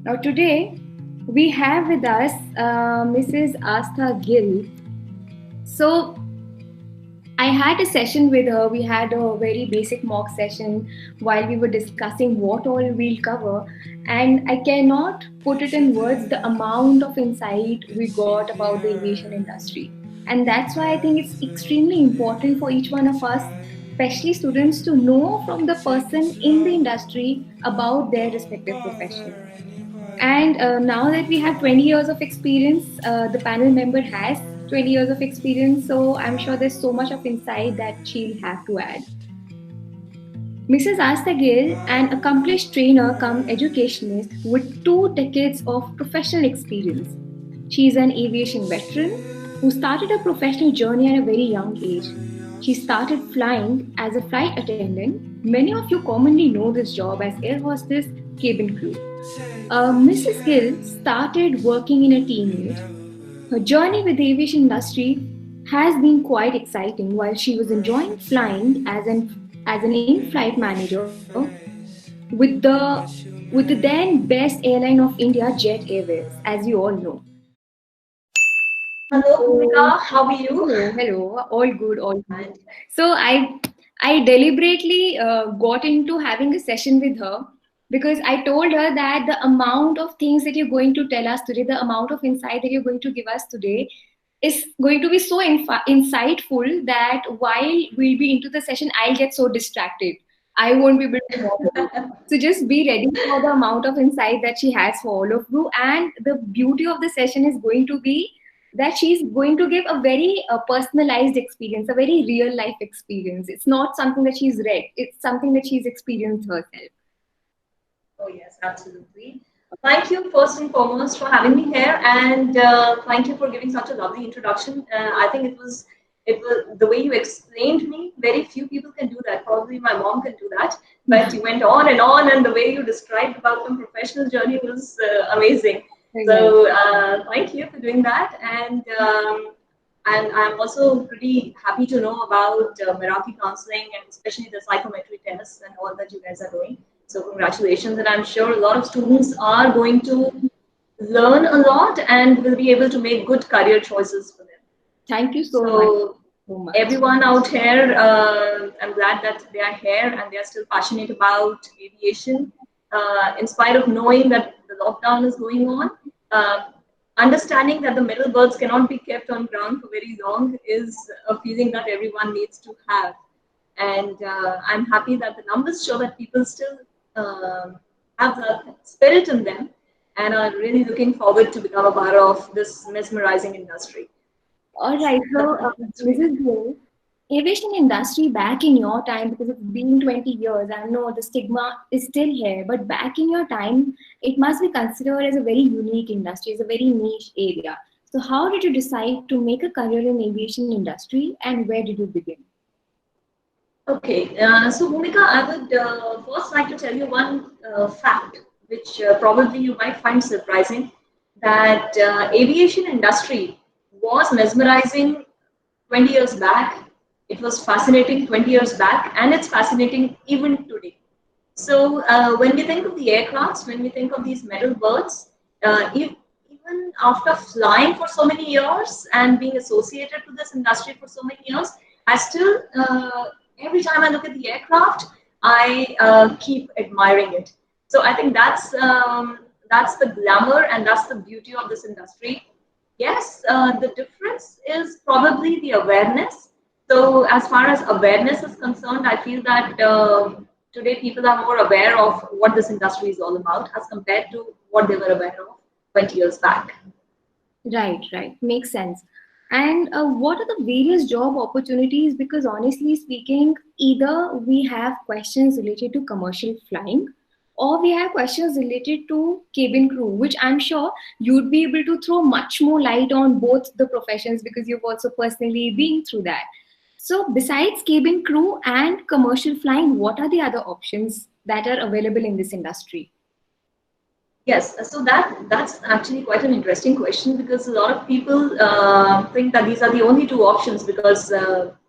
Now, today we have with us Mrs. Astha Gill. So, I had a session with her. We had a very basic mock session while we were discussing what all we'll cover. And I cannot put it in words the amount of insight we got about the aviation industry. And that's why I think it's extremely important for each one of us, especially students, to know from the person in the industry about their respective profession. And now that we have 20 years of experience, the panel member has 20 years of experience, so I'm sure there's so much of insight that she'll have to add. Mrs. Asta Gill, an accomplished trainer come educationist with 2 decades of professional experience. She is an aviation veteran who started her professional journey at a very young age. She started flying as a flight attendant. Many of you commonly know this job as air hostess, cabin crew. Mrs. Gill started working in a teenage. Her journey with the aviation industry has been quite exciting. While she was enjoying flying as an in-flight manager with the then best airline of India, Jet Airways, as you all know. Hello, So, Bhumika. How are you? hello, all good, all good. And So I deliberately got into having a session with her because I told her that the amount of things that you're going to tell us today, the amount of insight that you're going to give us today, is going to be so insightful that while we'll be into the session, I'll get so distracted. I won't be able to follow. So just be ready for the amount of insight that she has for all of you. And the beauty of the session is going to be that she's going to give a very personalized experience, a very real life experience. It's not something that she's read, it's something that she's experienced herself. oh yes, absolutely. Thank you first and foremost for having me here, and thank you for giving such a lovely introduction. I think it was the way you explained me. Very few people can do that. Probably my mom can do that, but you went on, and the way you described about the professional journey was amazing. Right. So thank you for doing that, and I'm also pretty happy to know about Meraki counseling and especially the psychometric tests and all that you guys are doing. So congratulations, and I'm sure a lot of students are going to learn a lot and will be able to make good career choices for them. Thank you so much. So So much. everyone out here, I'm glad that they are here and they are still passionate about aviation, in spite of knowing that the lockdown is going on. Uh, Understanding that the middle berths cannot be kept on ground for very long is a feeling that everyone needs to have. And I'm happy that the numbers show that people still have the spirit in them and are really looking forward to become a part of this mesmerizing industry. All right. So, That's great. Mrs. Gill, aviation industry back in your time, because it's been 20 years, I know the stigma is still here, but back in your time, it must be considered as a very unique industry, as a very niche area. So, how did you decide to make a career in aviation industry, and where did you begin? Okay, so Bhumika, I would first like to tell you one fact, which probably you might find surprising, that aviation industry was mesmerizing 20 years back. It was fascinating 20 years back, and it's fascinating even today. So when we think of the aircrafts, when we think of these metal birds, even after flying for so many years and being associated to this industry for so many years, I still, every time I look at the aircraft, I keep admiring it. So I think that's the glamour and that's the beauty of this industry. Yes, the difference is probably the awareness. So as far as awareness is concerned, I feel that today people are more aware of what this industry is all about as compared to what they were aware of 20 years back. Right, right. Makes sense. And what are the various job opportunities? Because honestly speaking, either we have questions related to commercial flying or we have questions related to cabin crew, which I'm sure you'd be able to throw much more light on both the professions because you've also personally been through that. So, besides cabin crew and commercial flying, what are the other options that are available in this industry? Yes, so that's actually quite an interesting question because a lot of people think that these are the only two options because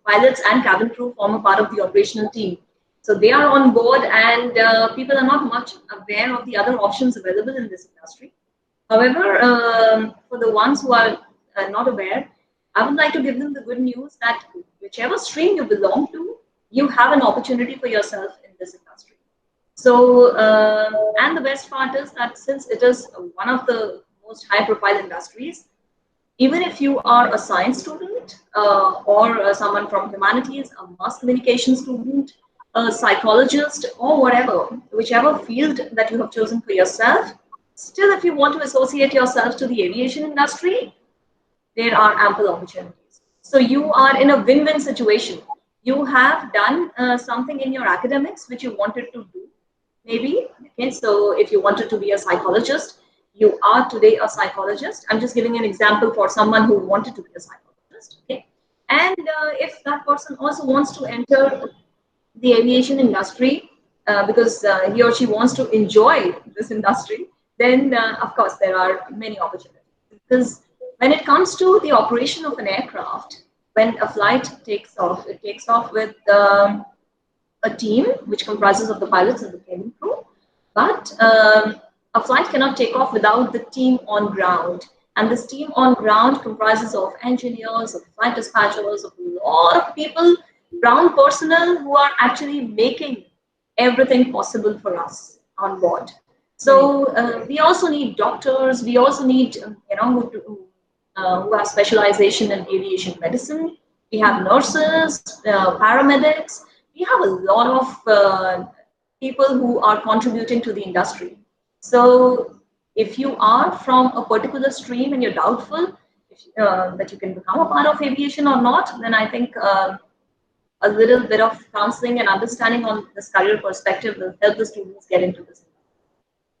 pilots and cabin crew form a part of the operational team. So they are on board, and people are not much aware of the other options available in this industry. However, for the ones who are not aware, I would like to give them the good news that whichever stream you belong to, you have an opportunity for yourself in this industry. So, and the best part is that since it is one of the most high-profile industries, even if you are a science student or someone from humanities, a mass communication student, a psychologist, or whatever, whichever field that you have chosen for yourself, still, if you want to associate yourself to the aviation industry, there are ample opportunities. So you are in a win-win situation. You have done something in your academics which you wanted to do, maybe. Okay, so if you wanted to be a psychologist, you are today a psychologist. I'm just giving an example for someone who wanted to be a psychologist. Okay, and if that person also wants to enter the aviation industry because he or she wants to enjoy this industry, then of course there are many opportunities. Because when it comes to the operation of an aircraft, when a flight takes off, it takes off with a team which comprises of the pilots and the cabin crew. But a flight cannot take off without the team on ground. And this team on ground comprises of engineers, of flight dispatchers, of a lot of people, ground personnel who are actually making everything possible for us on board. So we also need doctors. We also need, who have specialization in aviation medicine. We have nurses, paramedics. We have a lot of people who are contributing to the industry. So if you are from a particular stream and you're doubtful that you can become a part of aviation or not, then I think a little bit of counseling and understanding on this career perspective will help the students get into this.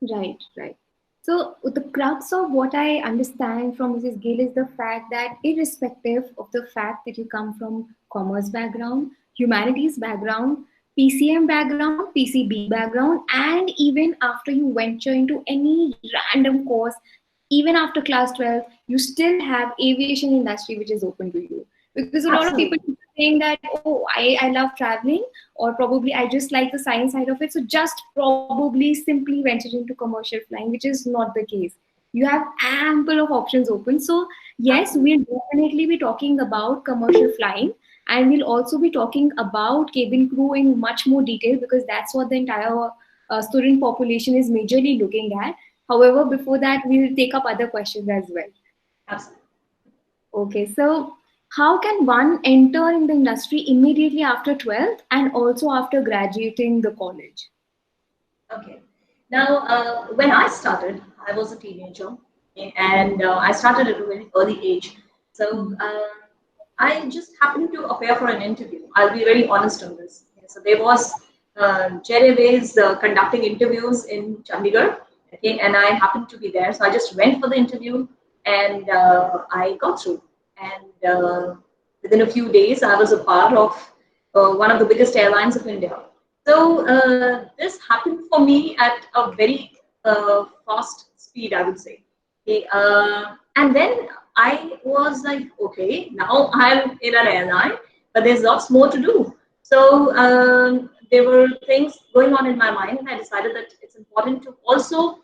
Right, right. So the crux of what I understand from Mrs. Gill is the fact that irrespective of the fact that you come from commerce background, humanities background, PCM background, PCB background, and even after you venture into any random course, even after class 12, you still have aviation industry which is open to you. Because a lot of people Absolutely. are saying that, oh, I love traveling, or probably I just like the science side of it. So just probably simply venture into commercial flying, which is not the case. You have ample of options open. So yes, Absolutely. we'll definitely be talking about commercial flying, and we'll also be talking about cabin crew in much more detail because that's what the entire student population is majorly looking at. However, before that, we'll take up other questions as well. Absolutely. Okay, so how can one enter in the industry immediately after 12th and also after graduating the college? Okay. Now, when I started, I was a teenager, okay, and I started at a very early age. So Mhm. I just happened to appear for an interview. I'll be very honest on this. Okay, so there was Jerryways conducting interviews in Chandigarh, okay, and I happened to be there. So I just went for the interview, and I got through. And within a few days, I was a part of one of the biggest airlines of India. So this happened for me at a very fast speed, I would say. Okay, and then I was like, okay, now I'm in an airline, but there's lots more to do. So there were things going on in my mind, and I decided that it's important to also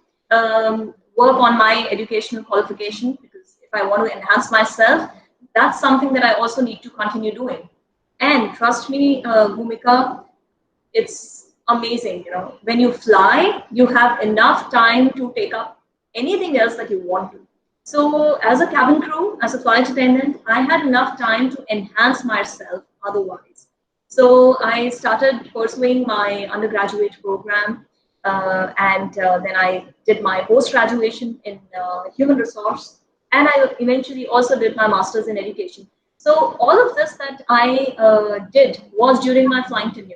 work on my educational qualification because if I want to enhance myself, that's something that I also need to continue doing. And trust me, Bhumika, it's amazing. You know, when you fly, you have enough time to take up anything else that you want to. So, as a cabin crew, as a flight attendant, I had enough time to enhance myself otherwise. So, I started pursuing my undergraduate program, and then I did my post graduation in human resource, and I eventually also did my master's in education. So, all of this that I did was during my flying tenure.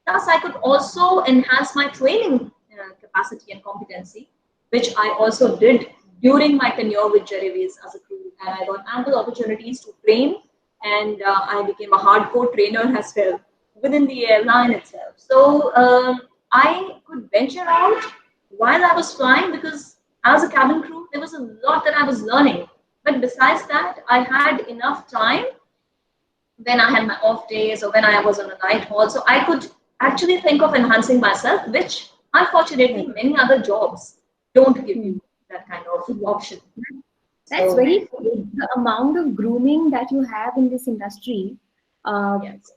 Thus, I could also enhance my training capacity and competency, which I also did during my tenure with Jerryways as a crew. And I got ample opportunities to train, and I became a hardcore trainer as well within the airline itself. So I could venture out while I was flying because as a cabin crew, there was a lot that I was learning. But besides that, I had enough time when I had my off days or when I was on a night hall. So I could actually think of enhancing myself, which unfortunately Right. many other jobs don't give Hmm. you that kind of option. That's So very true. The amount of grooming that you have in this industry, uh, yes.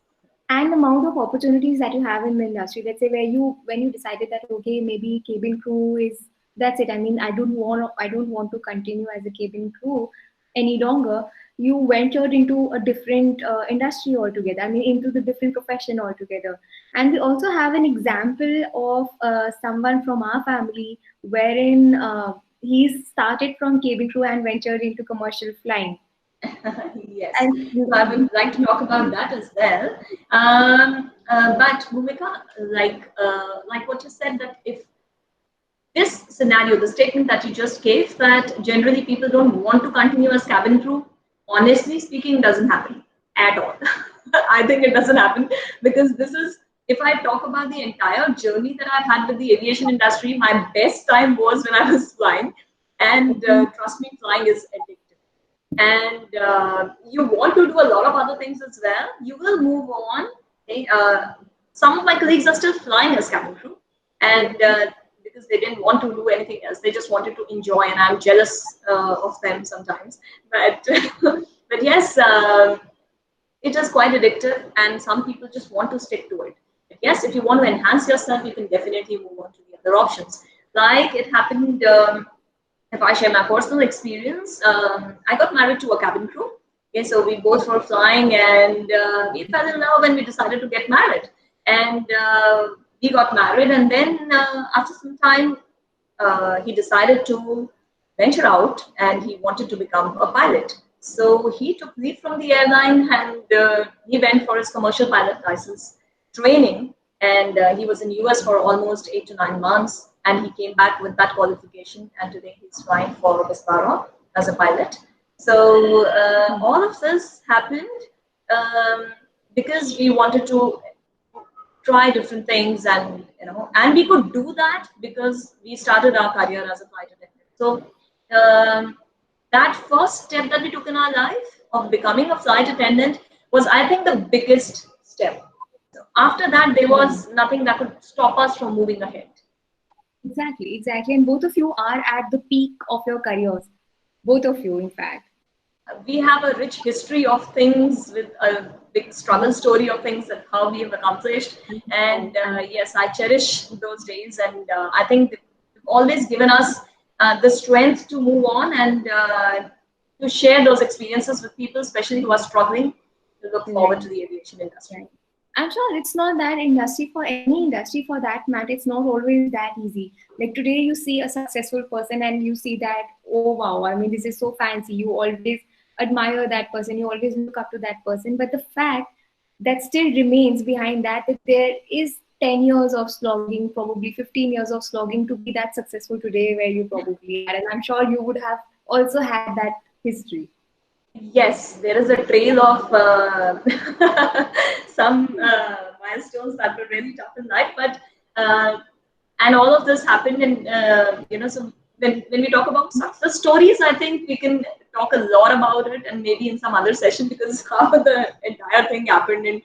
and the amount of opportunities that you have in the industry. Let's say where you when you decided that okay, maybe cabin crew is that's it. I mean, I don't want to continue as a cabin crew any longer. You ventured into a different industry altogether. I mean, into the different profession altogether. And we also have an example of someone from our family wherein he started from cabin crew and ventured into commercial flying. Yes, And so I would like to talk about that as well. But Bhumika, like what you said, that if this scenario, the statement that you just gave, that generally people don't want to continue as cabin crew, honestly speaking, doesn't happen at all. I think it doesn't happen because this is, if I talk about the entire journey that I've had with the aviation industry, my best time was when I was flying. And trust me, flying is addictive. And you want to do a lot of other things as well, you will move on. Okay? Some of my colleagues are still flying as cabin crew, and because they didn't want to do anything else, they just wanted to enjoy, and I'm jealous of them sometimes. But but yes, it is quite addictive, and some people just want to stick to it. But yes, if you want to enhance yourself, you can definitely move on to the other options. Like it happened. If I share my personal experience, I got married to a cabin crew. Okay, so we both were flying, and we fell in love, and we decided to get married. And we got married, and then after some time, he decided to venture out, and he wanted to become a pilot. So he took leave from the airline, and he went for his commercial pilot license training. And he was in US for almost 8 to 9 months, and he came back with that qualification. And today he's flying for Vistara as a pilot. So all of this happened um, because we wanted to try different things, and and we could do that because we started our career as a flight attendant. So that first step that we took in our life of becoming a flight attendant was, I think, the biggest step. So after that, there right. was nothing that could stop us from moving ahead. Exactly, exactly. And both of you are at the peak of your careers. Both of you, in fact. We have a rich history of things with a big struggle story of things that how we have accomplished. And yes, I cherish those days, and I think they've always given us the strength to move on, and to share those experiences with people, especially who are struggling to look forward Right, to the aviation industry. right. I'm sure it's not that industry for any industry for that matter. It's not always that easy. Like today, you see a successful person and you see that, oh wow, I mean, this is so fancy. You always admire that person. You always look up to that person. But the fact that still remains behind that there is 10 years of slogging, probably 15 years of slogging to be that successful today where you probably are. And I'm sure you would have also had that history. Yes, there is a trail of some milestones that were really tough in life, but and all of this happened in so when we talk about success stories, I think we can talk a lot about it, and maybe in some other session, because how the entire thing happened, and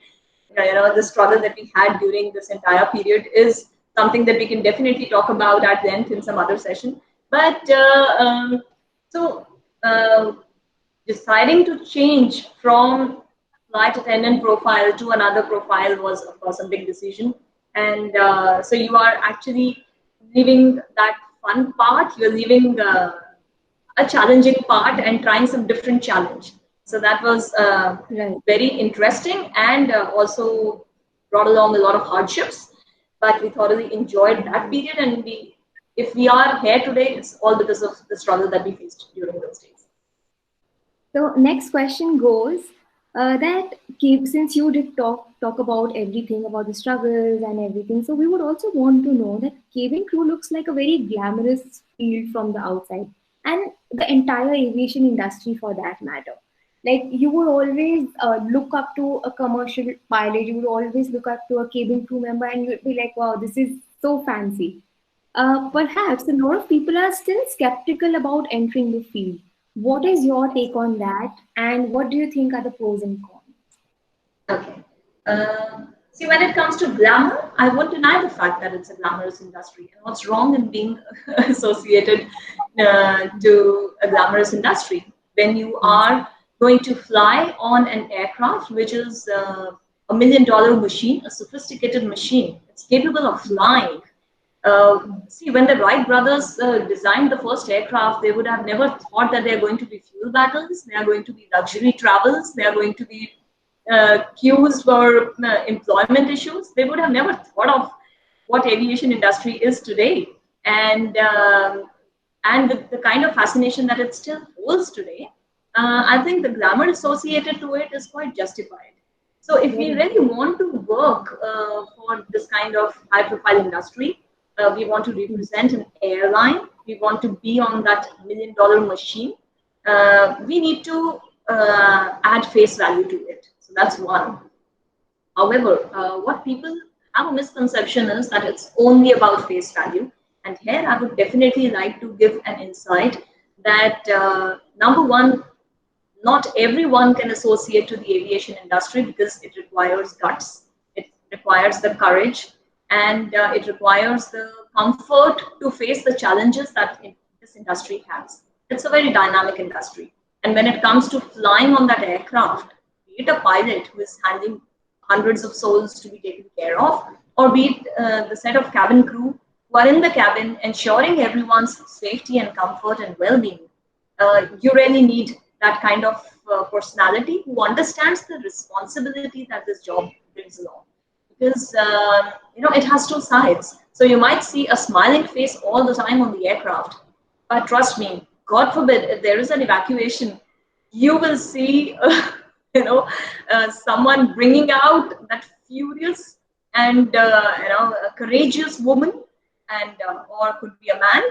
the struggle that we had during this entire period is something that we can definitely talk about at length in some other session. But so. Deciding to change from flight attendant profile to another profile was, of course, a big decision. And so you are actually leaving that fun part, you're leaving a challenging part and trying some different challenge. So that was Right. very interesting, and also brought along a lot of hardships. But we thoroughly enjoyed that period, and if we are here today, it's all because of the struggle that we faced during those days. So next question goes that since you did talk about everything about the struggles and everything, so we would also want to know that cabin crew looks like a very glamorous field from the outside, and the entire aviation industry for that matter. Like you would always look up to a commercial pilot, you would always look up to a cabin crew member, and you'd be like, wow, this is so fancy. Perhaps a lot of people are still skeptical about entering the field. What is your take on that? And what do you think are the pros and cons? Okay. See, when it comes to glamour, I won't deny the fact that it's a glamorous industry. And what's wrong in being associated to a glamorous industry? When you are going to fly on an aircraft, which is $1 million machine, a sophisticated machine, it's capable of flying. See, when the Wright brothers designed the first aircraft, they would have never thought that they are going to be fuel battles, they are going to be luxury travels, they are going to be queues for employment issues. They would have never thought of what aviation industry is today, and the kind of fascination that it still holds today. I think the glamour associated to it is quite justified. So if we Very really want to work for this kind of high-profile industry, we want to represent an airline, we want to be on that $1 million machine, we need to add face value to it. So that's one. However, what people have a misconception is that it's only about face value. And here I would definitely like to give an insight that number one, not everyone can associate to the aviation industry because it requires guts, it requires the courage, and it requires the comfort to face the challenges that this industry has. It's a very dynamic industry. And when it comes to flying on that aircraft, be it a pilot who is handling hundreds of souls to be taken care of, or be it the set of cabin crew who are in the cabin ensuring everyone's safety and comfort and well-being, you really need that kind of personality who understands the responsibility that this job brings along. Because it has two sides. So you might see a smiling face all the time on the aircraft, but trust me, God forbid, if there is an evacuation, you will see, someone bringing out that furious and a courageous woman, and or could be a man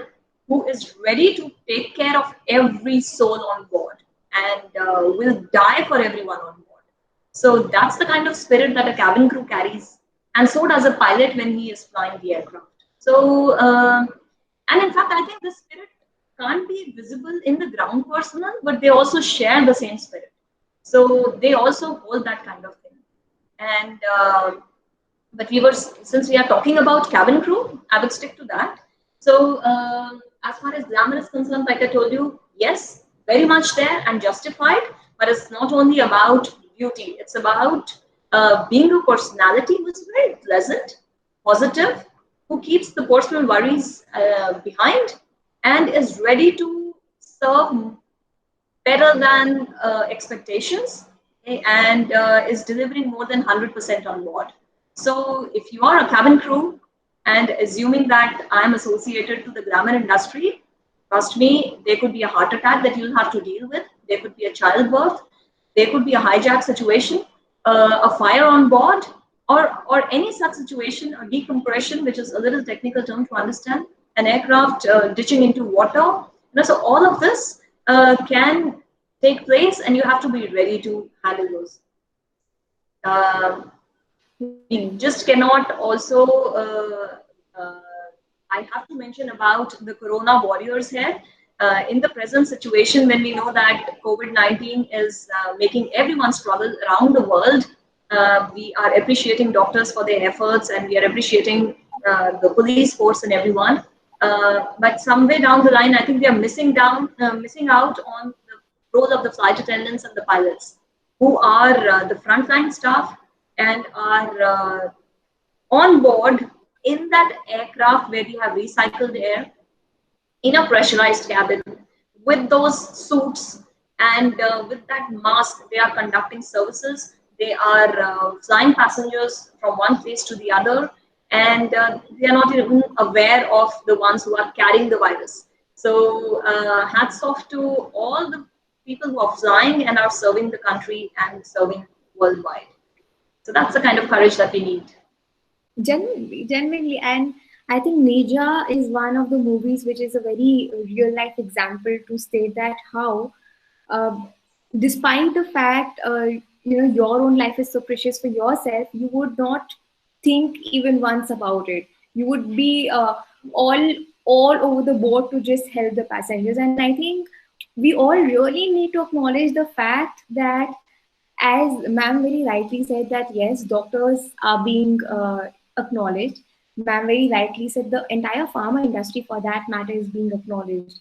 who is ready to take care of every soul on board and will die for everyone on board. So that's the kind of spirit that a cabin crew carries, and so does a pilot when he is flying the aircraft. So, and in fact, I think the spirit can't be visible in the ground personnel, but they also share the same spirit. So they also hold that kind of thing. And but since we are talking about cabin crew, I would stick to that. So as far as glamour is concerned, like I told you, yes, very much there and justified, but it's not only about beauty, it's about being a personality who's very pleasant, positive, who keeps the personal worries behind and is ready to serve better than expectations, okay, and is delivering more than 100% on board. So if you are a cabin crew and assuming that I am associated to the glamour industry, trust me, there could be a heart attack that you'll have to deal with. There could be a childbirth. There could be a hijack situation, a fire on board, or any such situation, a decompression, which is a little technical term to understand, an aircraft ditching into water. So all of this can take place, and you have to be ready to handle those. We just cannot also. I have to mention about the Corona warriors here. In the present situation, when we know that COVID-19 is making everyone struggle around the world, we are appreciating doctors for their efforts, and we are appreciating the police force and everyone. But somewhere down the line, I think we are missing out on the role of the flight attendants and the pilots, who are the frontline staff and are on board in that aircraft where we have recycled air in a pressurized cabin with those suits and with that mask. They are conducting services. They are flying passengers from one place to the other, and they are not even aware of the ones who are carrying the virus. So hats off to all the people who are flying and are serving the country and serving worldwide. So that's the kind of courage that we need. Genuinely, and I think Neja is one of the movies which is a very real life example to state that how, uh, despite the fact your own life is so precious for yourself, you would not think even once about it. You would be all all over the board to just help the passengers, and I think we all really need to acknowledge the fact that as ma'am very rightly said that yes, doctors are being acknowledged. Ma'am very rightly said the entire pharma industry, for that matter, is being acknowledged.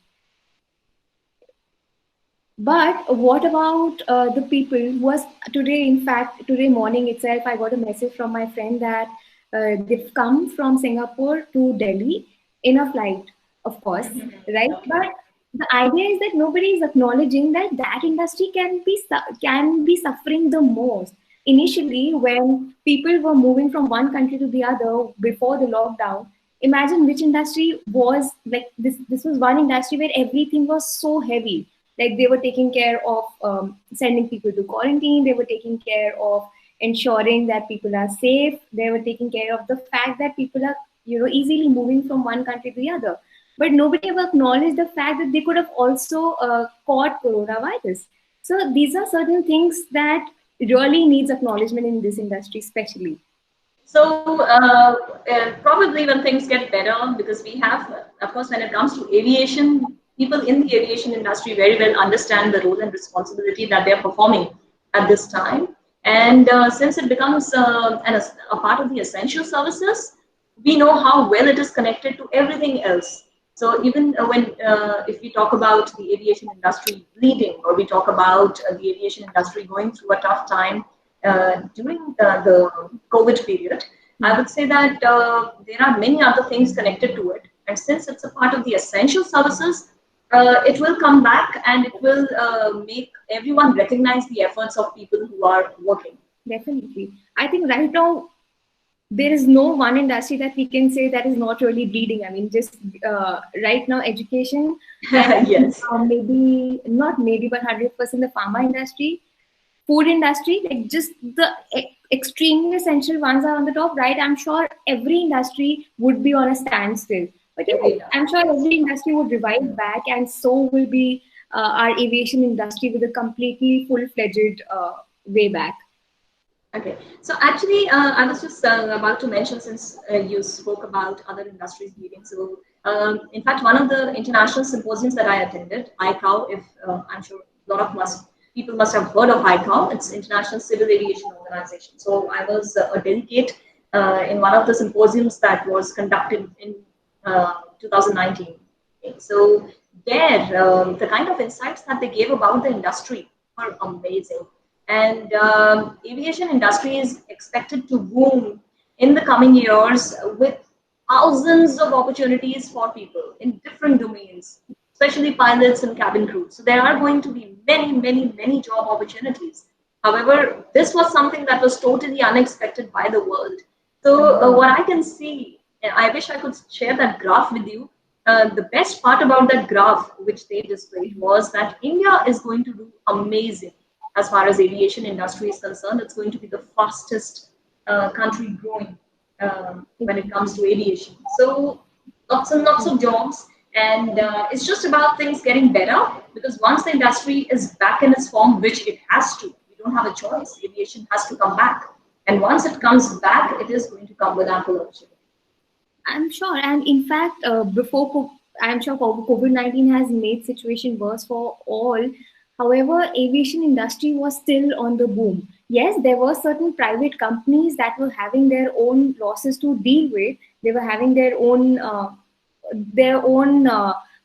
But what about the people who was today? In fact, today morning itself, I got a message from my friend that they've come from Singapore to Delhi in a flight, of course, right? Okay. But the idea is that nobody is acknowledging that that industry can be suffering the most. Initially, when people were moving from one country to the other before the lockdown, imagine which industry was like this. This was one industry where everything was so heavy, like they were taking care of sending people to quarantine, they were taking care of ensuring that people are safe, they were taking care of the fact that people are easily moving from one country to the other. But nobody ever acknowledged the fact that they could have also caught coronavirus. So these are certain things that really needs acknowledgement in this industry especially. So probably when things get better, because we have, of course, when it comes to aviation, people in the aviation industry very well understand the role and responsibility that they're performing at this time. And since it becomes a part of the essential services, we know how well it is connected to everything else. So even if we talk about the aviation industry bleeding, or we talk about the aviation industry going through a tough time during the COVID period, I would say that there are many other things connected to it. And since it's a part of the essential services, it will come back, and it will make everyone recognize the efforts of people who are working. Definitely. I think right now there is no one industry that we can say that is not really bleeding. I mean, just right now, education and Yes. maybe not maybe, but 100% the pharma industry, food industry, like just the extremely essential ones are on the top, right? I'm sure every industry would be on a standstill. But yes, Every I'm industry, sure yes. every industry would revive back, and so will be our aviation industry with a completely full-fledged way back. Okay, so actually, I was just about to mention, since you spoke about other industries leading. So, in fact, one of the international symposiums that I attended, ICAO, if I'm sure a lot of people must have heard of ICAO, it's International Civil Aviation Organization. So, I was a delegate in one of the symposiums that was conducted in 2019. Okay, so, there, the kind of insights that they gave about the industry were amazing. And aviation industry is expected to boom in the coming years with thousands of opportunities for people in different domains, especially pilots and cabin crew. So there are going to be many, many, many job opportunities. However, this was something that was totally unexpected by the world. So what I can see, and I wish I could share that graph with you. The best part about that graph, which they displayed, was that India is going to do amazing as far as aviation industry is concerned. It's going to be the fastest country growing when it comes to aviation. So lots and lots of jobs, and it's just about things getting better, because once the industry is back in its form, which it has to, we don't have a choice. Aviation has to come back, and once it comes back, it is going to come with ample opportunity. I'm sure, and in fact, I'm sure COVID-19 has made situation worse for all. However, aviation industry was still on the boom. Yes, there were certain private companies that were having their own losses to deal with. They were having their own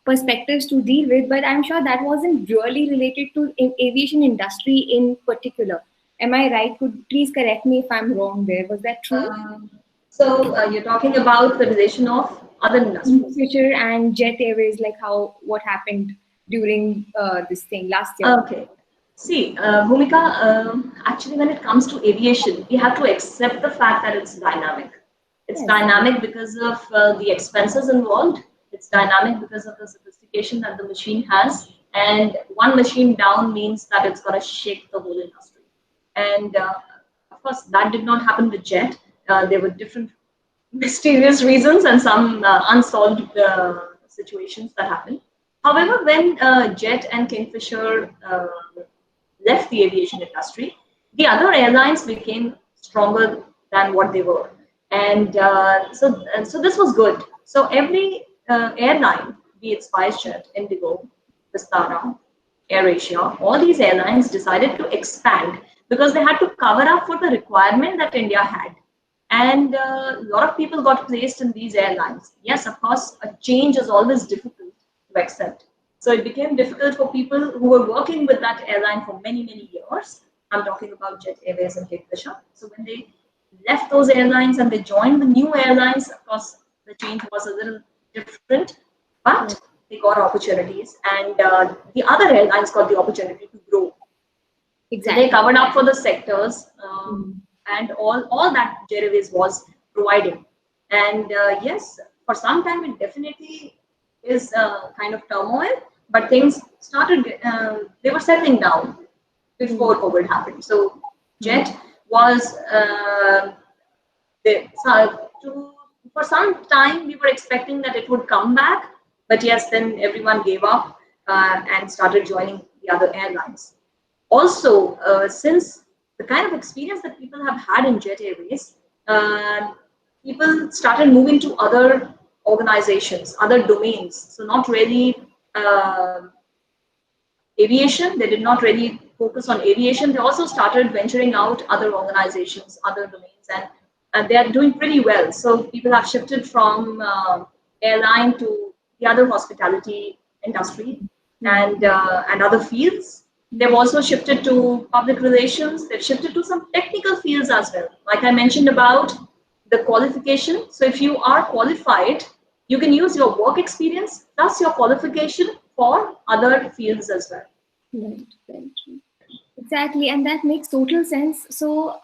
perspectives to deal with, but I'm sure that wasn't really related to aviation industry in particular. Am I right? Could please correct me if I'm wrong there. Was that true? Um, so you're talking about the relation of other industries. Future and Jet Airways, like how what happened during this thing last year. Okay. See, Bhumika, actually, when it comes to aviation, we have to accept the fact that it's dynamic. It's Yes, dynamic because of the expenses involved. It's dynamic because of the sophistication that the machine has. And one machine down means that it's going to shake the whole industry. And of course, that did not happen with Jet. There were different mysterious reasons and some unsolved situations that happened. However, when Jet and Kingfisher left the aviation industry, the other airlines became stronger than what they were, and so this was good. So every airline, be it SpiceJet, Indigo, Vistara, AirAsia, all these airlines decided to expand. because they had to cover up for the requirement that India had. And a lot of people got placed in these airlines. Yes, of course, a change is always difficult to accept. So it became difficult for people who were working with that airline for many, many years. I'm talking about Jet Airways and Kingfisher. So when they left those airlines and they joined the new airlines, of course, the change was a little different, but they got opportunities, and the other airlines got the opportunity to grow. Exactly. So they covered up for the sectors and all that Jet Airways was providing. And yes, for some time it definitely is kind of turmoil, but things started, they were settling down before COVID happened. So Jet was, for some time we were expecting that it would come back, but yes, then everyone gave up and started joining the other airlines. Also, since the kind of experience that people have had in Jet Airways, people started moving to other organizations, other domains. So not really aviation. They did not really focus on aviation. They also started venturing out other organizations, other domains, and they are doing pretty well. So people have shifted from airline to the other hospitality industry and other fields. They've also shifted to public relations. They've shifted to some technical fields as well. Like I mentioned about the qualification. So if you are qualified, you can use your work experience plus your qualification for other fields as well. Right, right. Exactly, and that makes total sense. So,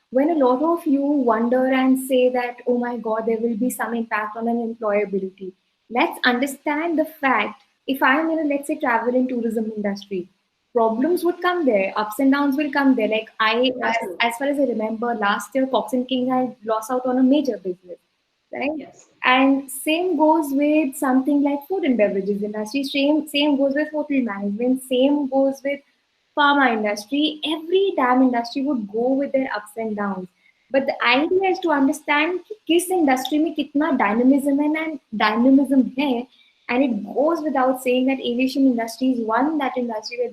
when a lot of you wonder and say that, oh my God, there will be some impact on an employability, let's understand the fact if I'm in a, let's say, travel and tourism industry, problems would come there, ups and downs will come there. Like as far as I remember, last year, Cox and King had lost out on a major business, right? Yes. And same goes with something like food and beverages industry. Same goes with hotel management. Same goes with pharma industry. Every damn industry would go with their ups and downs. But the idea is to understand कि किस industry में कितना dynamism है and dynamism है. And it goes without saying that aviation industry is one that industry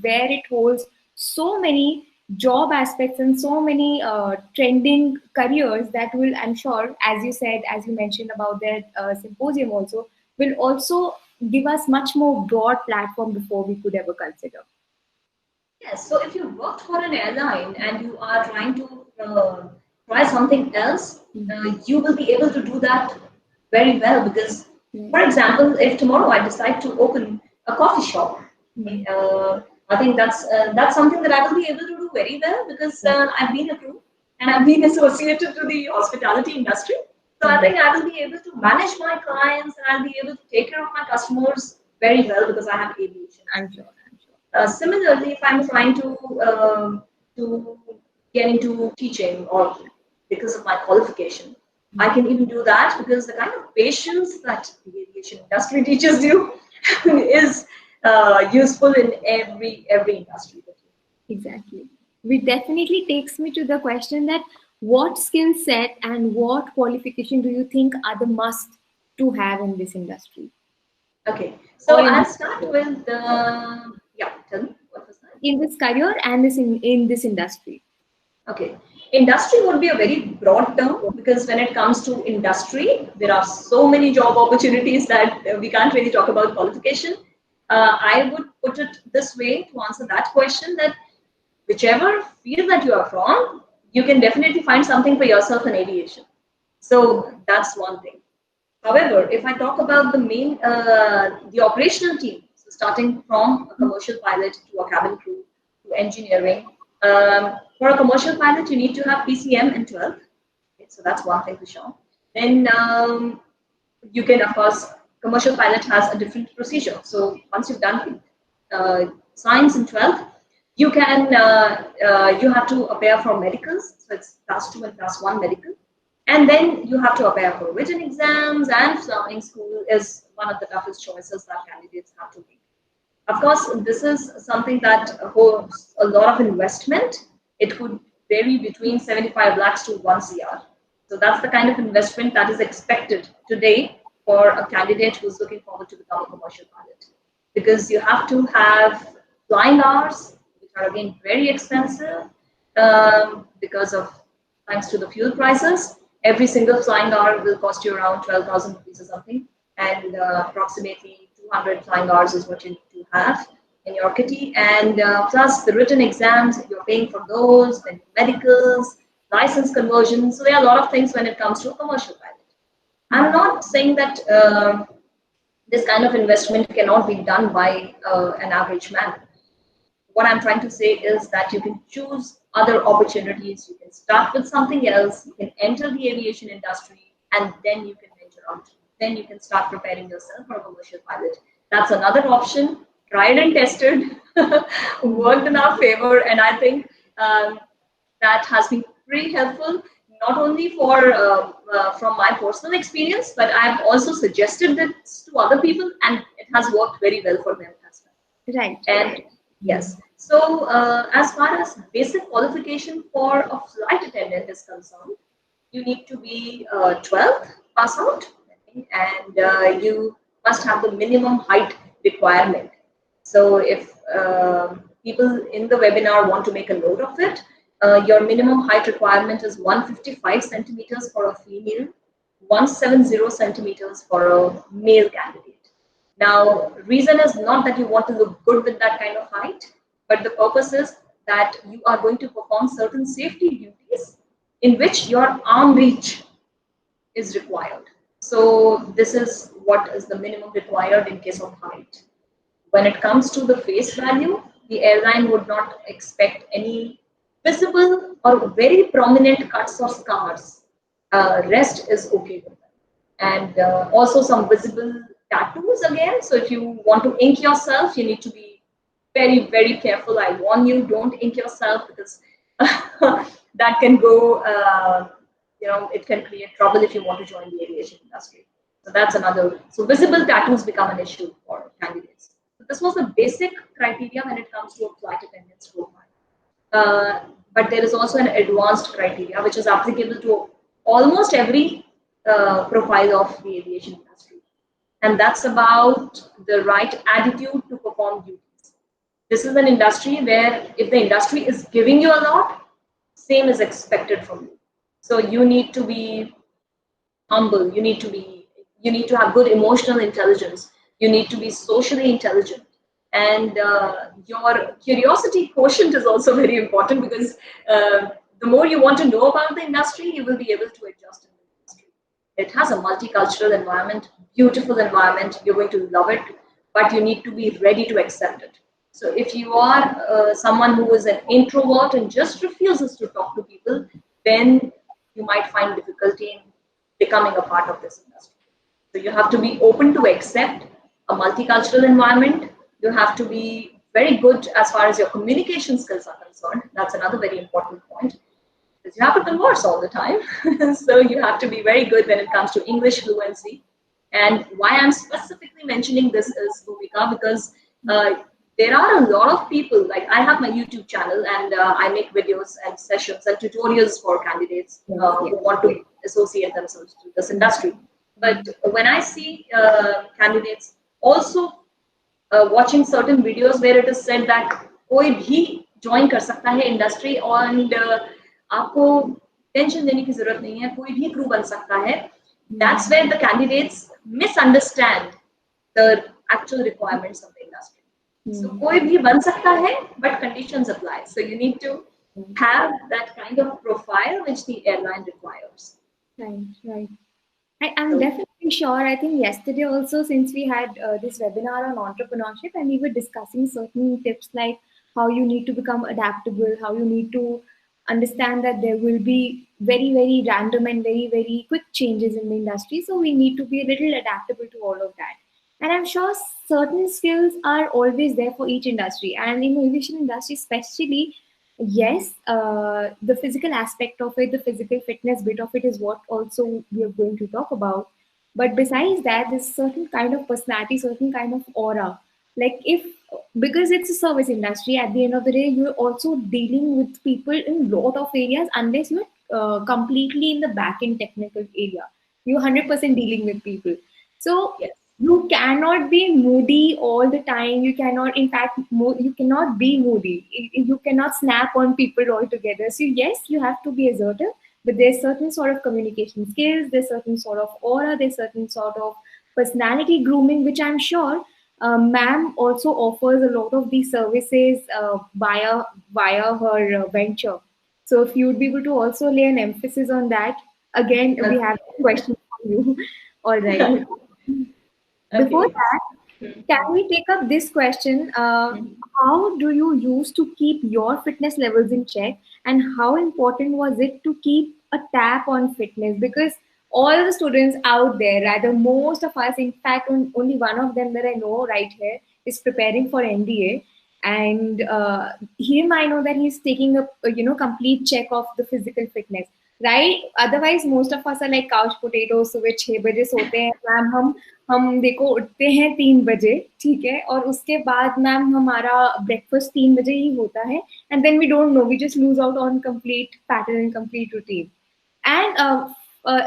where it holds so many job aspects and so many trending careers that will, I'm sure, as you said, as you mentioned about their symposium also, will also give us much more broad platform before we could ever consider. Yes, so if you worked for an airline and you are trying to try something else, you will be able to do that very well because, for example, if tomorrow I decide to open a coffee shop, I think that's something that I will be able to do very well because I've been a crew and I've been associated to the hospitality industry. So I think I will be able to manage my clients and I'll be able to take care of my customers very well because I have aviation. I'm sure. Similarly, if I'm trying to get into teaching or because of my qualification, I can even do that because the kind of patience that the aviation industry teaches you is useful in every industry. Exactly. Which definitely takes me to the question that what skill set and what qualification do you think are the must to have in this industry? Okay, so I'll start with tell me, what was that? In this career and in this industry. Okay, industry would be a very broad term because when it comes to industry, there are so many job opportunities that we can't really talk about qualification. I would put it this way to answer that question that whichever field that you are from, you can definitely find something for yourself in aviation. So that's one thing. However, if I talk about the operational team, so starting from a commercial pilot to a cabin crew to engineering, for a commercial pilot, you need to have PCM and 12. Okay, so that's one thing for sure. Then you can, of course, commercial pilot has a different procedure. So once you've done science in 12, you can you have to appear for medicals. So it's class 2 and class 1 medical. And then you have to appear for written exams, and flying school is one of the toughest choices that candidates have to make. Of course, this is something that holds a lot of investment. It could vary between 75 lakhs to 1 CR. So that's the kind of investment that is expected today for a candidate who's looking forward to become a commercial pilot. Because you have to have flying hours, which are again very expensive because of thanks to the fuel prices. Every single flying hour will cost you around 12,000 rupees or something, and approximately 200 flying hours is what you need to have in your kitty, and plus the written exams, you're paying for those, then medicals, license conversion. So there are a lot of things when it comes to a commercial pilot. I'm not saying that this kind of investment cannot be done by an average man. What I'm trying to say is that you can choose other opportunities. You can start with something else. You can enter the aviation industry, and then you can venture out. Then you can start preparing yourself for a commercial pilot. That's another option, tried and tested, worked in our favor, and I think that has been pretty helpful. Not only for from my personal experience, but I've also suggested this to other people, and it has worked very well for them as well. Right. And yes. So, as far as basic qualification for a flight attendant is concerned, you need to be 12th pass out, and you must have the minimum height requirement. So, if people in the webinar want to make a note of it, your minimum height requirement is 155 centimeters for a female, 170 centimeters for a male candidate. Now, reason is not that you want to look good with that kind of height, but the purpose is that you are going to perform certain safety duties in which your arm reach is required. So this is what is the minimum required in case of height. When it comes to the face value, the airline would not expect any visible or very prominent cuts or scars. Rest is okay with them. And also some visible tattoos again. So if you want to ink yourself, you need to be very, very careful. I warn you, don't ink yourself because that can go, it can create trouble if you want to join the aviation industry. So that's another. So visible tattoos become an issue for candidates. So this was the basic criteria when it comes to a flight attendant's profile. But there is also an advanced criteria which is applicable to almost every profile of the aviation industry. And that's about the right attitude to perform duties. This is an industry where if the industry is giving you a lot, same is expected from you. So you need to be humble, you need to have good emotional intelligence, you need to be socially intelligent, and your curiosity quotient is also very important because the more you want to know about the industry, you will be able to adjust in the industry. It has a multicultural environment, beautiful environment, you're going to love it, but you need to be ready to accept it. So if you are someone who is an introvert and just refuses to talk to people, then you might find difficulty in becoming a part of this industry. So you have to be open to accept a multicultural environment. You have to be very good as far as your communication skills are concerned. That's another very important point. Because you have to converse all the time. So you have to be very good when it comes to English fluency. And why I'm specifically mentioning this is, Bhumika, because there are a lot of people, like I have my YouTube channel and I make videos and sessions and tutorials for candidates who want to associate themselves to this industry. But when I see candidates also watching certain videos where it is said that कोई भी join कर सकता है industry and आपको tension लेने की जरूरत नहीं है, कोई भी crew बन सकता है. That's where the candidates misunderstand the actual requirements of the industry. So कोई भी बन सकता है, but conditions apply. So you need to have that kind of profile which the airline requires. Right. I'm definitely sure. I think yesterday also, since we had this webinar on entrepreneurship, and we were discussing certain tips like how you need to become adaptable, how you need to understand that there will be very, very random and very, very quick changes in the industry. So we need to be a little adaptable to all of that. And I'm sure certain skills are always there for each industry. And in the aviation industry, especially, yes, the physical aspect of it, the physical fitness bit of it is what also we are going to talk about. But besides that, there's certain kind of personality, certain kind of aura. Like because it's a service industry, at the end of the day, you're also dealing with people in a lot of areas unless you're completely in the back-end technical area. You're 100% dealing with people. So yes. You cannot be moody all the time. You cannot, in fact, you cannot be moody. You cannot snap on people altogether. So yes, you have to be assertive, but there's certain sort of communication skills. There's certain sort of aura. There's certain sort of personality grooming, which I'm sure ma'am also offers a lot of these services via her venture. So if you would be able to also lay an emphasis on that, again we have a question for you. All right. Before Okay. that, can we take up this question? How do you use to keep your fitness levels in check, and how important was it to keep a tap on fitness? Because all the students out there, rather most of us, in fact, only one of them that I know right here is preparing for NDA, and him I know that he's taking a complete check of the physical fitness. Right otherwise most of us are like couch potato सुबह 6 बजे सोते हैं ma'am हम देखो उठते हैं 3 बजे ठीक है और उसके बाद मैम हमारा ब्रेकफास्ट 3 बजे ही होता है and then we don't know we just lose out on complete pattern and complete routine and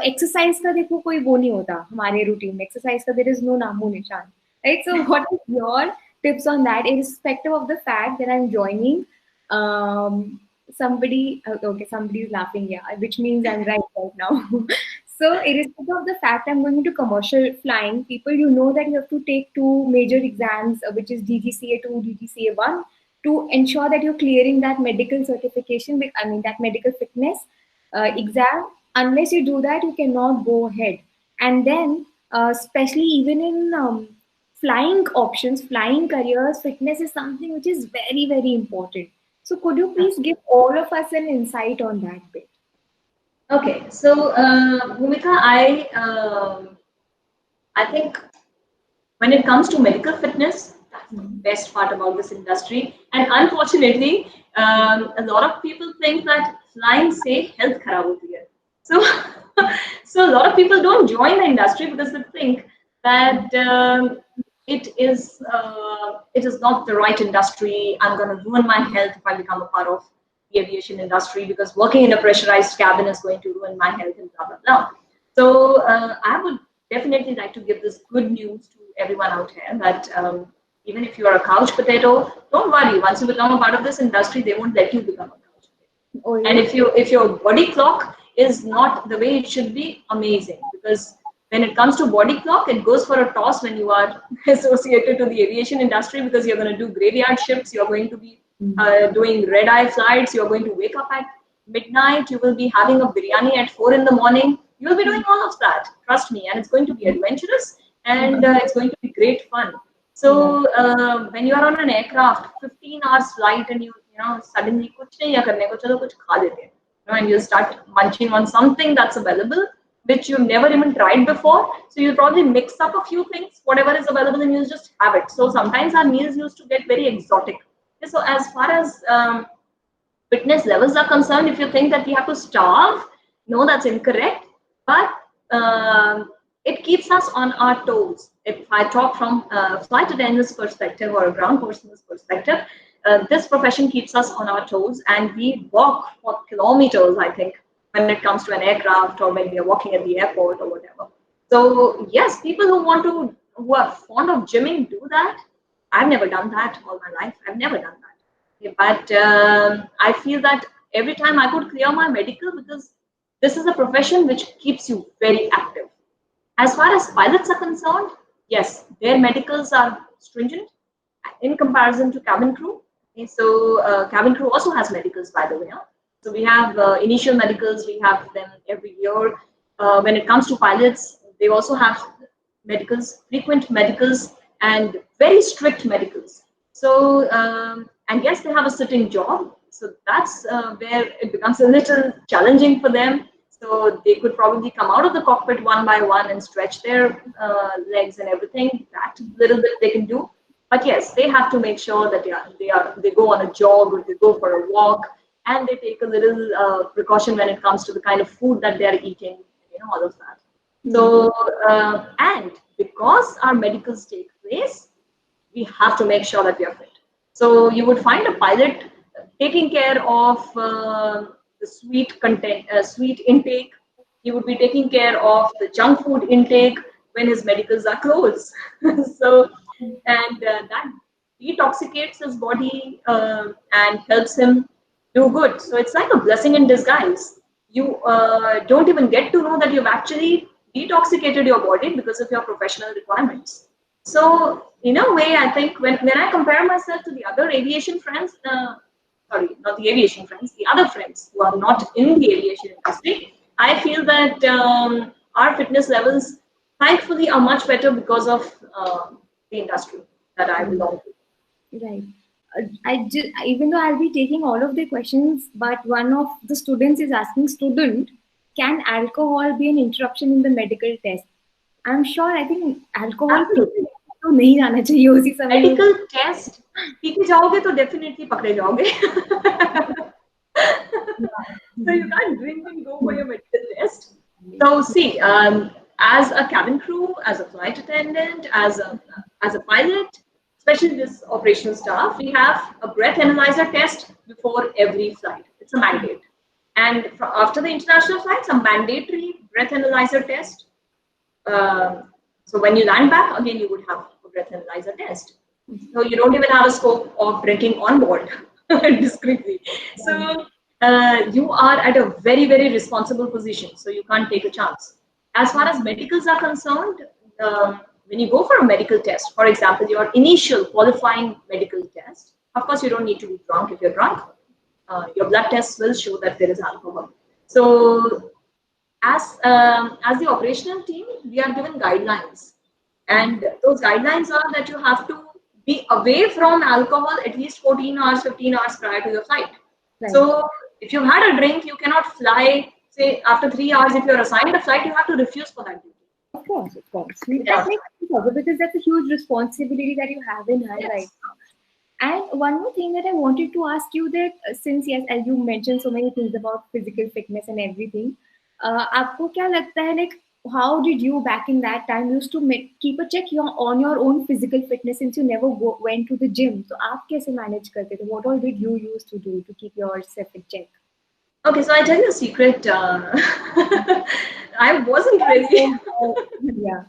exercise का देखो कोई वो नहीं होता हमारे रूटीन में एक्सरसाइज का देर इज नो नामो निशान right so what is your tips on that irrespective of the fact that I'm joining somebody okay somebody is laughing yeah which means I'm right now so irrespective of the fact I'm going into commercial flying people you know that you have to take two major exams which is DGCA 2 DGCA 1 to ensure that you're clearing that medical certification I mean that medical fitness exam unless you do that you cannot go ahead and then especially even in flying options flying careers fitness is something which is very very important so could you please give all of us an insight on that bit? Okay, so Bhumika, I think when it comes to medical fitness, that's the best part about this industry. And unfortunately, a lot of people think that flying say health kharab hoti hai. So, so a lot of people don't join the industry because they think that it is not the right industry. I'm going to ruin my health if I become a part of the aviation industry because working in a pressurized cabin is going to ruin my health and blah blah blah. So I would definitely like to give this good news to everyone out here that even if you are a couch potato, don't worry. Once you become a part of this industry, they won't let you become a couch potato. Oh, And yeah. if your body clock is not the way it should be, amazing. Because when it comes to body clock, it goes for a toss when you are associated to the aviation industry because you're going to do graveyard shifts, you're going to be doing red eye flights, you're going to wake up at midnight, you will be having a biryani at 4 in the morning. You'll be doing all of that, trust me, and it's going to be adventurous and it's going to be great fun. So when you are on an aircraft, 15 hours flight, and you know suddenly kuch nahi hai karne ko, chalo kuch kha lete hain. You know, and you start munching on something that's available, which you've never even tried before. So you'll probably mix up a few things, whatever is available, and you'll just have it. So sometimes our meals used to get very exotic. So as far as fitness levels are concerned, if you think that we have to starve, no, that's incorrect. But it keeps us on our toes. If I talk from a flight attendant's perspective or a ground person's perspective, this profession keeps us on our toes, and we walk for kilometers, I think, when it comes to an aircraft or when we are walking at the airport or whatever. So yes, people who are fond of gymming do that. I've never done that all my life. I've never done that. Yeah, but I feel that every time I could clear my medical because this is a profession which keeps you very active. As far as pilots are concerned, yes, their medicals are stringent in comparison to cabin crew. Okay, so cabin crew also has medicals, by the way. Huh? So we have initial medicals, we have them every year. When it comes to pilots, they also have medicals, frequent medicals, and very strict medicals. So, and yes, they have a sitting job. So that's where it becomes a little challenging for them. So they could probably come out of the cockpit one by one and stretch their legs and everything. That little bit they can do. But yes, they have to make sure that they go on a jog or they go for a walk, and they take a little precaution when it comes to the kind of food that they are eating, you know, all of that. So, and because our medicals take place, we have to make sure that we are fit. So you would find a pilot taking care of the sweet content, sweet intake. He would be taking care of the junk food intake when his medicals are closed. So, and that detoxicates his body and helps him do good. So it's like a blessing in disguise. You don't even get to know that you've actually detoxicated your body because of your professional requirements. So in a way, I think when I compare myself to the other aviation friends, sorry, not the aviation friends, the other friends who are not in the aviation industry, I feel that our fitness levels, thankfully, are much better because of the industry that I belong to. Right. Even though I'll be taking all of the questions, but one of the students is asking, student, can alcohol be an interruption in the medical test? I'm sure, I think alcohol Absolutely. तो नहीं जाना चाहिए उसी समय में. Medical test P के जाओगे तो डेफिनेटली पकड़े जाओगे. So you can't drink and go for your medical test. So see, as a cabin crew, as a flight attendant, as a pilot, especially this operational staff, we have a breath analyzer test before every flight. It's a mandate. And after the international flights, a mandatory breath analyzer test. So when you land back, again you would have a breath analyzer test. So you don't even have a scope of drinking on board discreetly. So you are at a very, very responsible position. So you can't take a chance. As far as medicals are concerned, when you go for a medical test, for example, your initial qualifying medical test, of course, you don't need to be drunk. If you're drunk, your blood tests will show that there is alcohol. So as the operational team, we are given guidelines, and those guidelines are that you have to be away from alcohol at least 14 hours, 15 hours prior to your flight. Right. So if you've had a drink, you cannot fly. Say after 3 hours, if you're assigned a flight, you have to refuse for that duty. Of course, of course. That makes sense also, because that's a huge responsibility that you have in hand right now. And one more thing that I wanted to ask you, that since yes, as you mentioned so many things about physical fitness and everything, आपको क्या लगता है, like how did you back in that time used to keep a check on your own physical fitness, since you never went to the gym? So आप कैसे manage करते थे? What all did you used to do to keep yourself in check? Okay, so I tell you a secret. I wasn't really, Yeah.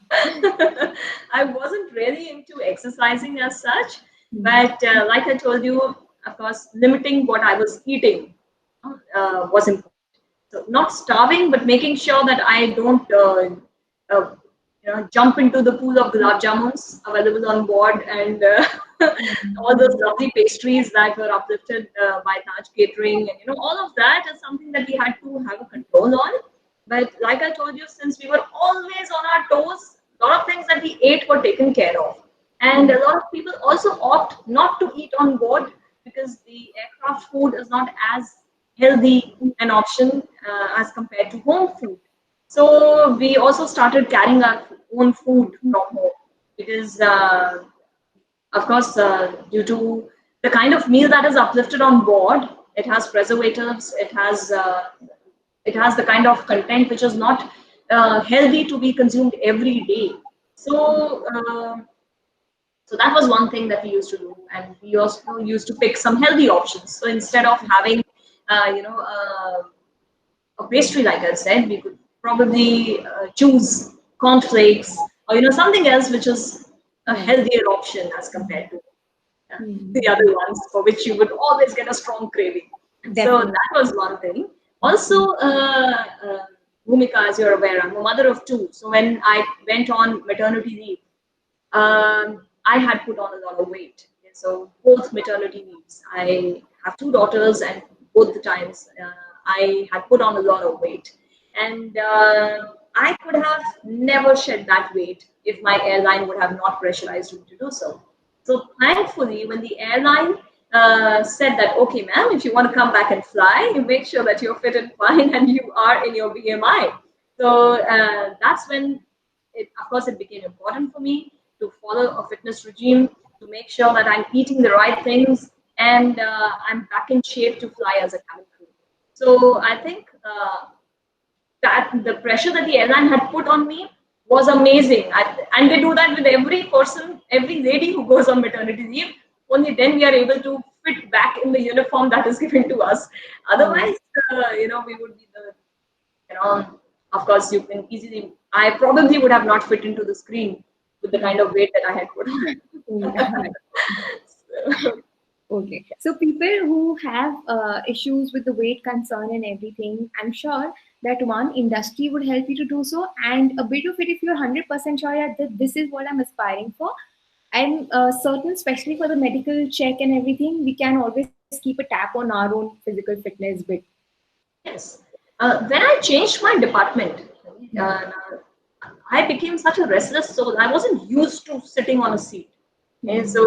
I wasn't really into exercising as such. But like I told you, of course, limiting what I was eating was important. So not starving, but making sure that I don't, jump into the pool of gulab jamuns available on board, and all those lovely pastries that were uplifted by Taj Catering, and all of that is something that we had to have a control on. But like I told you, since we were always on our toes, a lot of things that we ate were taken care of. And a lot of people also opt not to eat on board because the aircraft food is not as healthy an option as compared to home food. So we also started carrying our own food from home because, of course, due to the kind of meal that is uplifted on board, it has preservatives, it has the kind of content which is not healthy to be consumed every day. So so that was one thing that we used to do, and we also used to pick some healthy options. So instead of having, a pastry, like I said, we could probably choose cornflakes or something else which is a healthier option as compared to the other ones for which you would always get a strong craving. Definitely. So that was one thing. Also, Bhumika, as you're aware, I'm a mother of two. So when I went on maternity leave, I had put on a lot of weight. So both maternity leaves, I have two daughters, and both the times I had put on a lot of weight, and I could have never shed that weight if my airline would have not pressurized me to do so. So thankfully, when the airline said that, okay, ma'am, if you want to come back and fly, you make sure that you're fit and fine and you are in your BMI. So that's when, of course, it became important for me to follow a fitness regime, to make sure that I'm eating the right things, and I'm back in shape to fly as a cabin crew. So I think that the pressure that the airline had put on me was amazing. And they do that with every person, every lady who goes on maternity leave. Only then we are able to fit back in the uniform that is given to us. Otherwise, we would be the, Of course, you can easily. I probably would have not fit into the screen with the kind of weight that I had put Yeah. on. So, Okay. So people who have issues with the weight concern and everything, I'm sure that one industry would help you to do so, and a bit of it if you're 100% sure that this is what I'm aspiring for. I'm certain, especially for the medical check and everything, we can always keep a tap on our own physical fitness bit. yes. When I changed my department, uh, I became such a restless soul. I wasn't used to sitting on a seat. And Hmm. so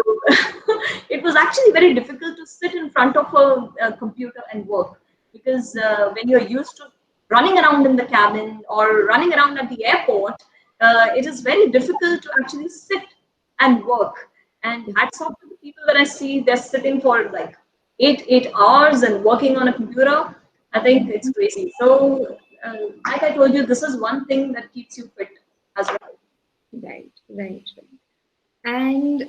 it was actually very difficult to sit in front of a computer and work because when you're used to running around in the cabin or running around at the airport, it is very difficult to actually sit and work. And hats off to the people that I see, they're sitting for like eight hours and working on a computer. I think it's crazy. So, like I told you, this is one thing that keeps you fit as well. Right, right, right. And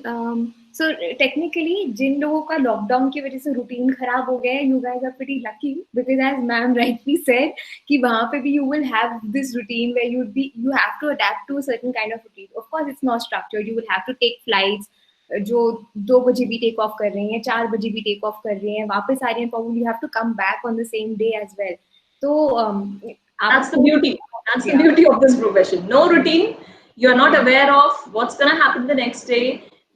so technically जिन लोगों का lockdown की वजह से routine खराब हो गया है, you guys are pretty lucky because as ma'am rightly said कि वहां पे भी you will have this routine where you have to adapt to a certain kind of routine. Of course it's not structured, you will have to take flights जो 2 बजे भी take off कर रहे हैं, 4 बजे भी टेक ऑफ कर रहे हैं, वापस आ रहे हैं, problem you have to come back on the same day as well. तो That's the आपको beauty. That's the या beauty of this profession. No routine. You're not aware of what's going to happen the next day.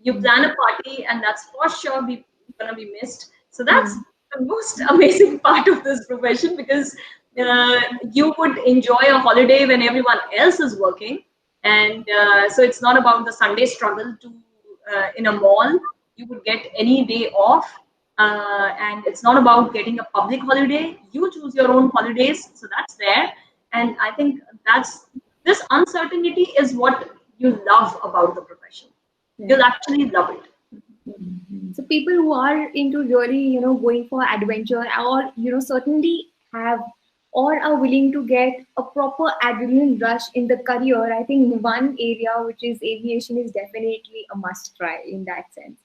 You plan a party, and that's for sure going to be missed. So that's the most amazing part of this profession because you would enjoy a holiday when everyone else is working, and so it's not about the Sunday struggle to in a mall. You would get any day off, and it's not about getting a public holiday. You choose your own holidays, so that's there. And I think that's this uncertainty is what you love about the profession. You'll actually love it. so people who are into really, going for adventure or, certainly have or are willing to get a proper adrenaline rush in the career, I think one area which is aviation is definitely a must try in that sense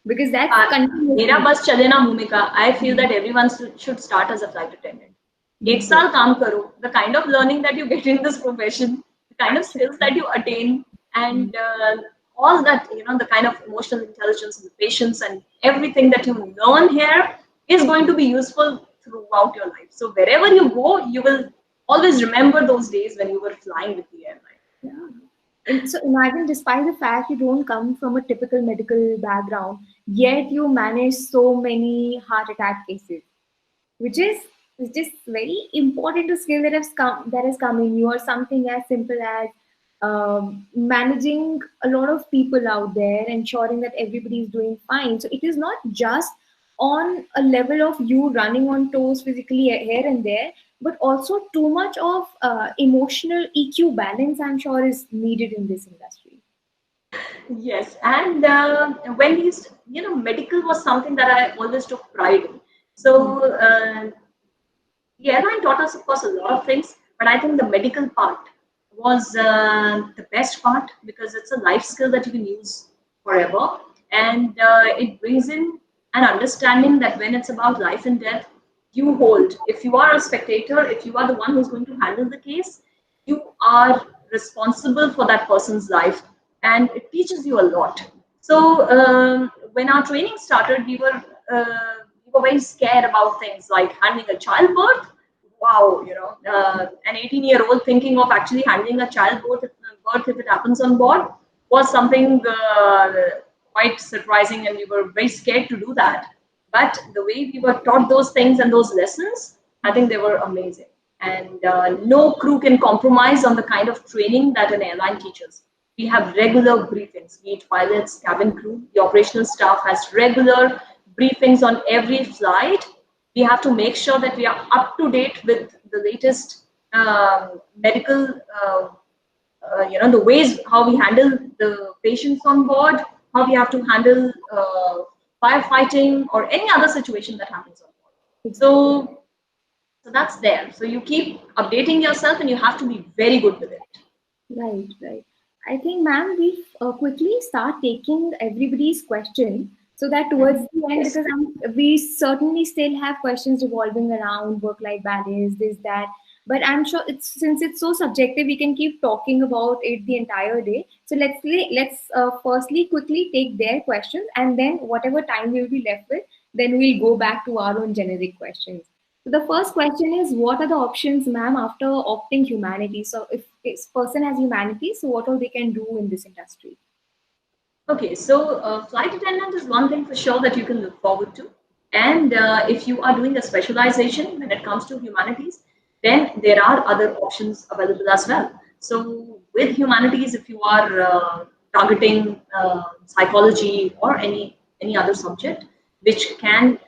because that's Uh, मेरा continuously. बस चले ना भूमिका. I feel that everyone should start as a flight attendant. एक Yes. साल काम करो. The kind of learning that you get in this profession, the kind of skills that you attain, and all that the kind of emotional intelligence, and the patience, and everything that you learn here is going to be useful throughout your life. So wherever you go, you will always remember those days when you were flying with the airline. Yeah. So imagine, despite the fact you don't come from a typical medical background, yet you manage so many heart attack cases, which is just very important to skill that has come in you, or something as simple as managing a lot of people out there, ensuring that everybody is doing fine. So it is not just on a level of you running on toes physically here and there, but also too much of emotional EQ balance, I'm sure, is needed in this industry. Yes, and when these, medical was something that I always took pride in. So the airline taught us, of course, a lot of things, but I think the medical part was the best part because it's a life skill that you can use forever, and it brings in an understanding that when it's about life and death, you hold. If you are a spectator, if you are the one who's going to handle the case, you are responsible for that person's life, and it teaches you a lot. So when our training started, we were very scared about things like handling a childbirth. Wow, an 18-year-old thinking of actually handling a birth if it happens on board was something quite surprising, and we were very scared to do that. But the way we were taught those things and those lessons, I think they were amazing. And no crew can compromise on the kind of training that an airline teaches. We have regular briefings, be it pilots, cabin crew. The operational staff has regular briefings on every flight. We have to make sure that we are up to date with the latest medical, the ways how we handle the patients on board, how we have to handle firefighting or any other situation that happens on board. Exactly. So that's there. So you keep updating yourself, and you have to be very good with it. Right, right. I think, ma'am, we quickly start taking everybody's question so that towards the end, Yes. because we certainly still have questions revolving around work-life balance, this, that. But I'm sure it's, since it's so subjective, we can keep talking about it the entire day. So let's firstly quickly take their questions, and then whatever time we'll be left with, then we'll go back to our own generic questions. So the first question is, what are the options, ma'am, after opting humanities? So if this person has humanities, so what all they can do in this industry? Okay, so flight attendant is one thing for sure that you can look forward to. And if you are doing a specialization when it comes to humanities, then there are other options available as well. So with humanities, if you are targeting psychology or any other subject which can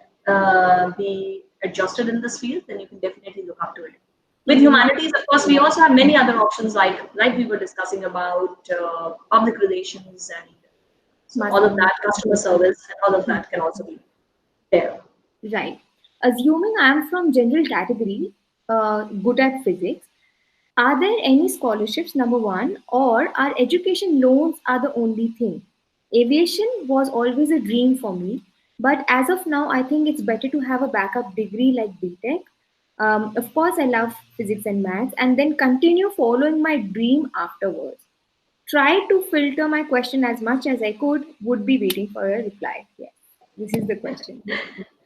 be adjusted in this field, then you can definitely look up to it. With Even humanities, of course, we also have many other options like we were discussing about public relations and so mass all of that, communication. customer service, and all of that can also be there. Right. Assuming I am from general category, good at physics, are there any scholarships, number one, or are education loans are the only thing? Aviation was always a dream for me, but as of now, I think it's better to have a backup degree like BTech. Of course, I love physics and maths, and then continue following my dream afterwards. Try to filter my question as much as I could, would be waiting for a reply. Yes, this is the question.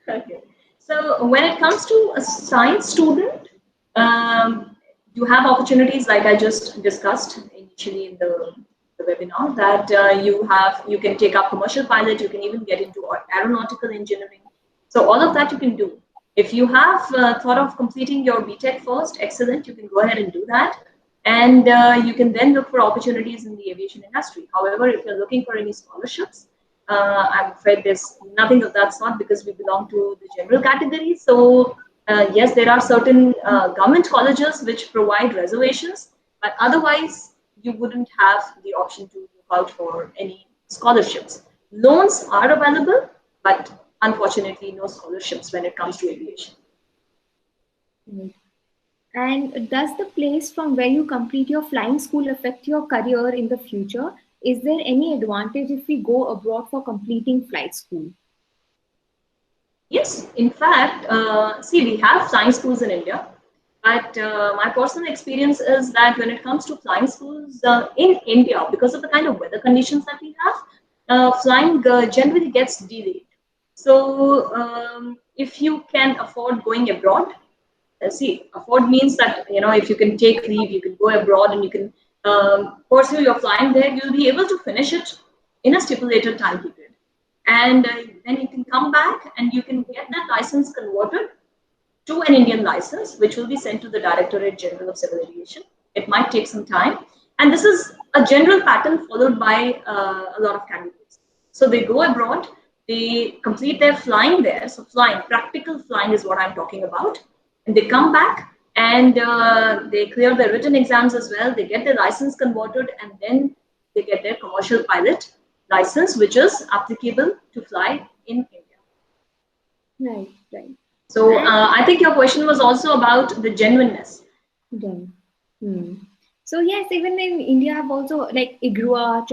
Okay. So when it comes to a science student, you have opportunities like I just discussed initially in the webinar that you can take up commercial pilot, you can even get into aeronautical engineering. So all of that you can do. If you have thought of completing your BTech first, excellent, you can go ahead and do that. And you can then look for opportunities in the aviation industry. However, if you're looking for any scholarships, I'm afraid there's nothing of that sort because we belong to the general category. So yes, there are certain government colleges which provide reservations, but otherwise you wouldn't have the option to look out for any scholarships. Loans are available, but unfortunately no scholarships when it comes to aviation. Right. And does the place from where you complete your flying school affect your career in the future? Is there any advantage if we go abroad for completing flight school? Yes, in fact, see, we have flying schools in India, but my personal experience is that when it comes to flying schools in India, because of the kind of weather conditions that we have, flying generally gets delayed. So, if you can afford going abroad, see, afford means that if you can take leave, you can go abroad and you can pursue your flying there, you'll be able to finish it in a stipulated time period. And then you can come back and you can get that license converted to an Indian license, which will be sent to the Directorate General of Civil Aviation. It might take some time. And this is a general pattern followed by a lot of candidates. So they go abroad, they complete their flying there. So flying, practical flying is what I'm talking about. And they come back and they clear their written exams as well. They get their license converted and then they get their commercial pilot license, which is applicable to fly in India. Right, right. So And I think your question was also about the genuineness. done. Hmm. So yes, even in India, have also like IGRUA,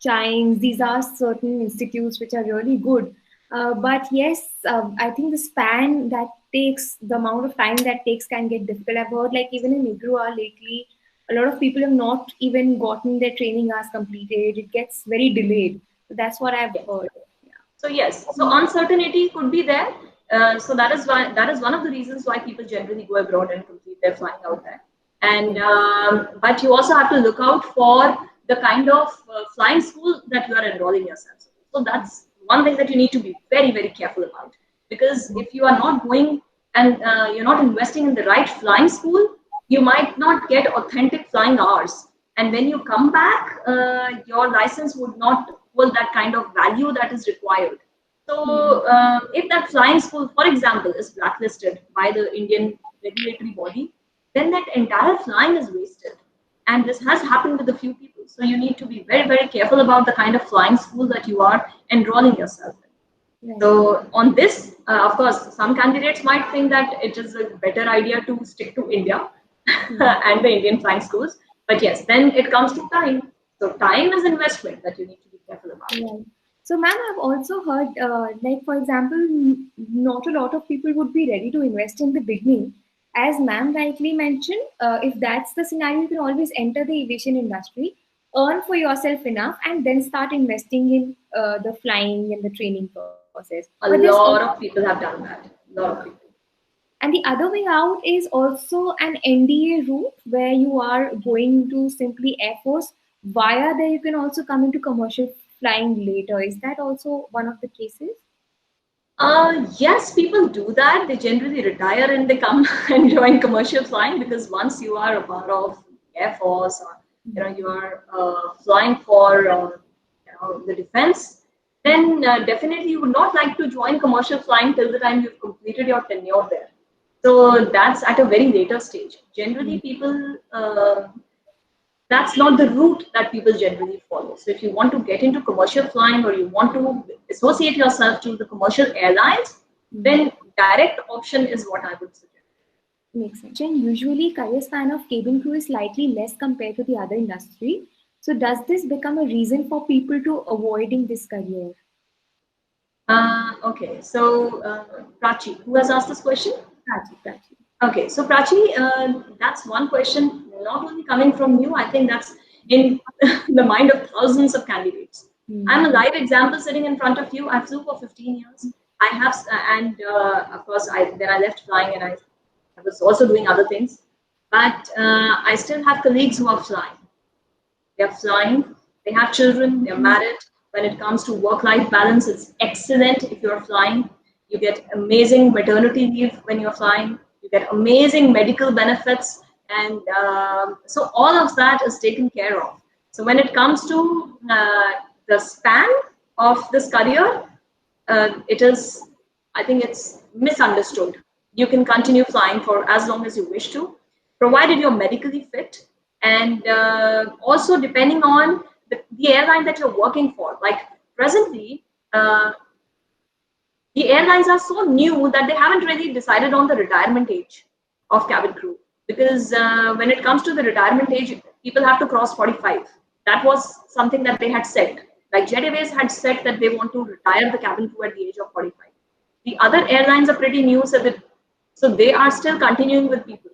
Chimes. These are certain institutes which are really good. But yes, I think the span that takes, the amount of time that takes, can get difficult. I've heard like even in IGRUA lately, a lot of people have not even gotten their training as completed. It gets very delayed. So that's what I've Yes. heard. So yes, so uncertainty could be there. So that is one of the reasons why people generally go abroad and complete their flying out there. And Yeah. but you also have to look out for the kind of flying school that you are enrolling yourself. So that's one thing that you need to be very careful about, because if you are not going and you're not investing in the right flying school, you might not get authentic flying hours. And when you come back, your license would not equal that kind of value that is required. Hmm. So, if that flying school, for example, is blacklisted by the Indian regulatory body, then that entire flying is wasted. And this has happened with a few people. So, you need to be very careful about the kind of flying school that you are enrolling yourself in. Right. So on this, of course, some candidates might think that it is a better idea to stick to India Hmm. and the Indian flying schools. But yes, then it comes to time. So time is investment that you need to be careful about. Right. So, ma'am, I've also heard, like, for example, not a lot of people would be ready to invest in the beginning. as ma'am rightly mentioned, if that's the scenario, you can always enter the aviation industry, earn for yourself enough, and then start investing in the flying and the training process. But A there's also, lot of people have done that. A lot of people. and the other way out is also an NDA route where you are going to simply Air Force. Via there, you can also come into commercial flying later. Is that also one of the cases? Yes, people do that. They generally retire and they come and join commercial flying, because once you are a part of Air Force, or you are flying for the defense, then definitely you would not like to join commercial flying till the time you've completed your tenure there. So that's at a very later stage. Generally, people that's not the route that people generally follow. So if you want to get into commercial flying, or you want to associate yourself to the commercial airlines, then direct option is what I would suggest. Makes sense. And usually, career span of cabin crew is slightly less compared to the other industry. So, does this become a reason for people to avoiding this career? Okay, so Prachi, who has asked this question? Prachi, Prachi. Okay, so Prachi, that's one question not only coming from you, I think that's in the mind of thousands of candidates. I'm a live example sitting in front of you. I flew for 15 years. I have, and of course, then I left flying, and I was also doing other things. But I still have colleagues who are flying. They're flying, they have children, they're married. When it comes to work-life balance, it's excellent if you're flying. You get amazing maternity leave when you're flying. You get amazing medical benefits, and so all of that is taken care of. So when it comes to the span of this career, it is, I think it's misunderstood. You can continue flying for as long as you wish to, provided you're medically fit, and also depending on the airline that you're working for. Like presently, the airlines are so new that they haven't really decided on the retirement age of cabin crew, because when it comes to the retirement age, people have to cross 45. That was something that they had set. Like Jet Airways had said that they want to retire the cabin crew at the age of 45. The other airlines are pretty new, so they are still continuing with people.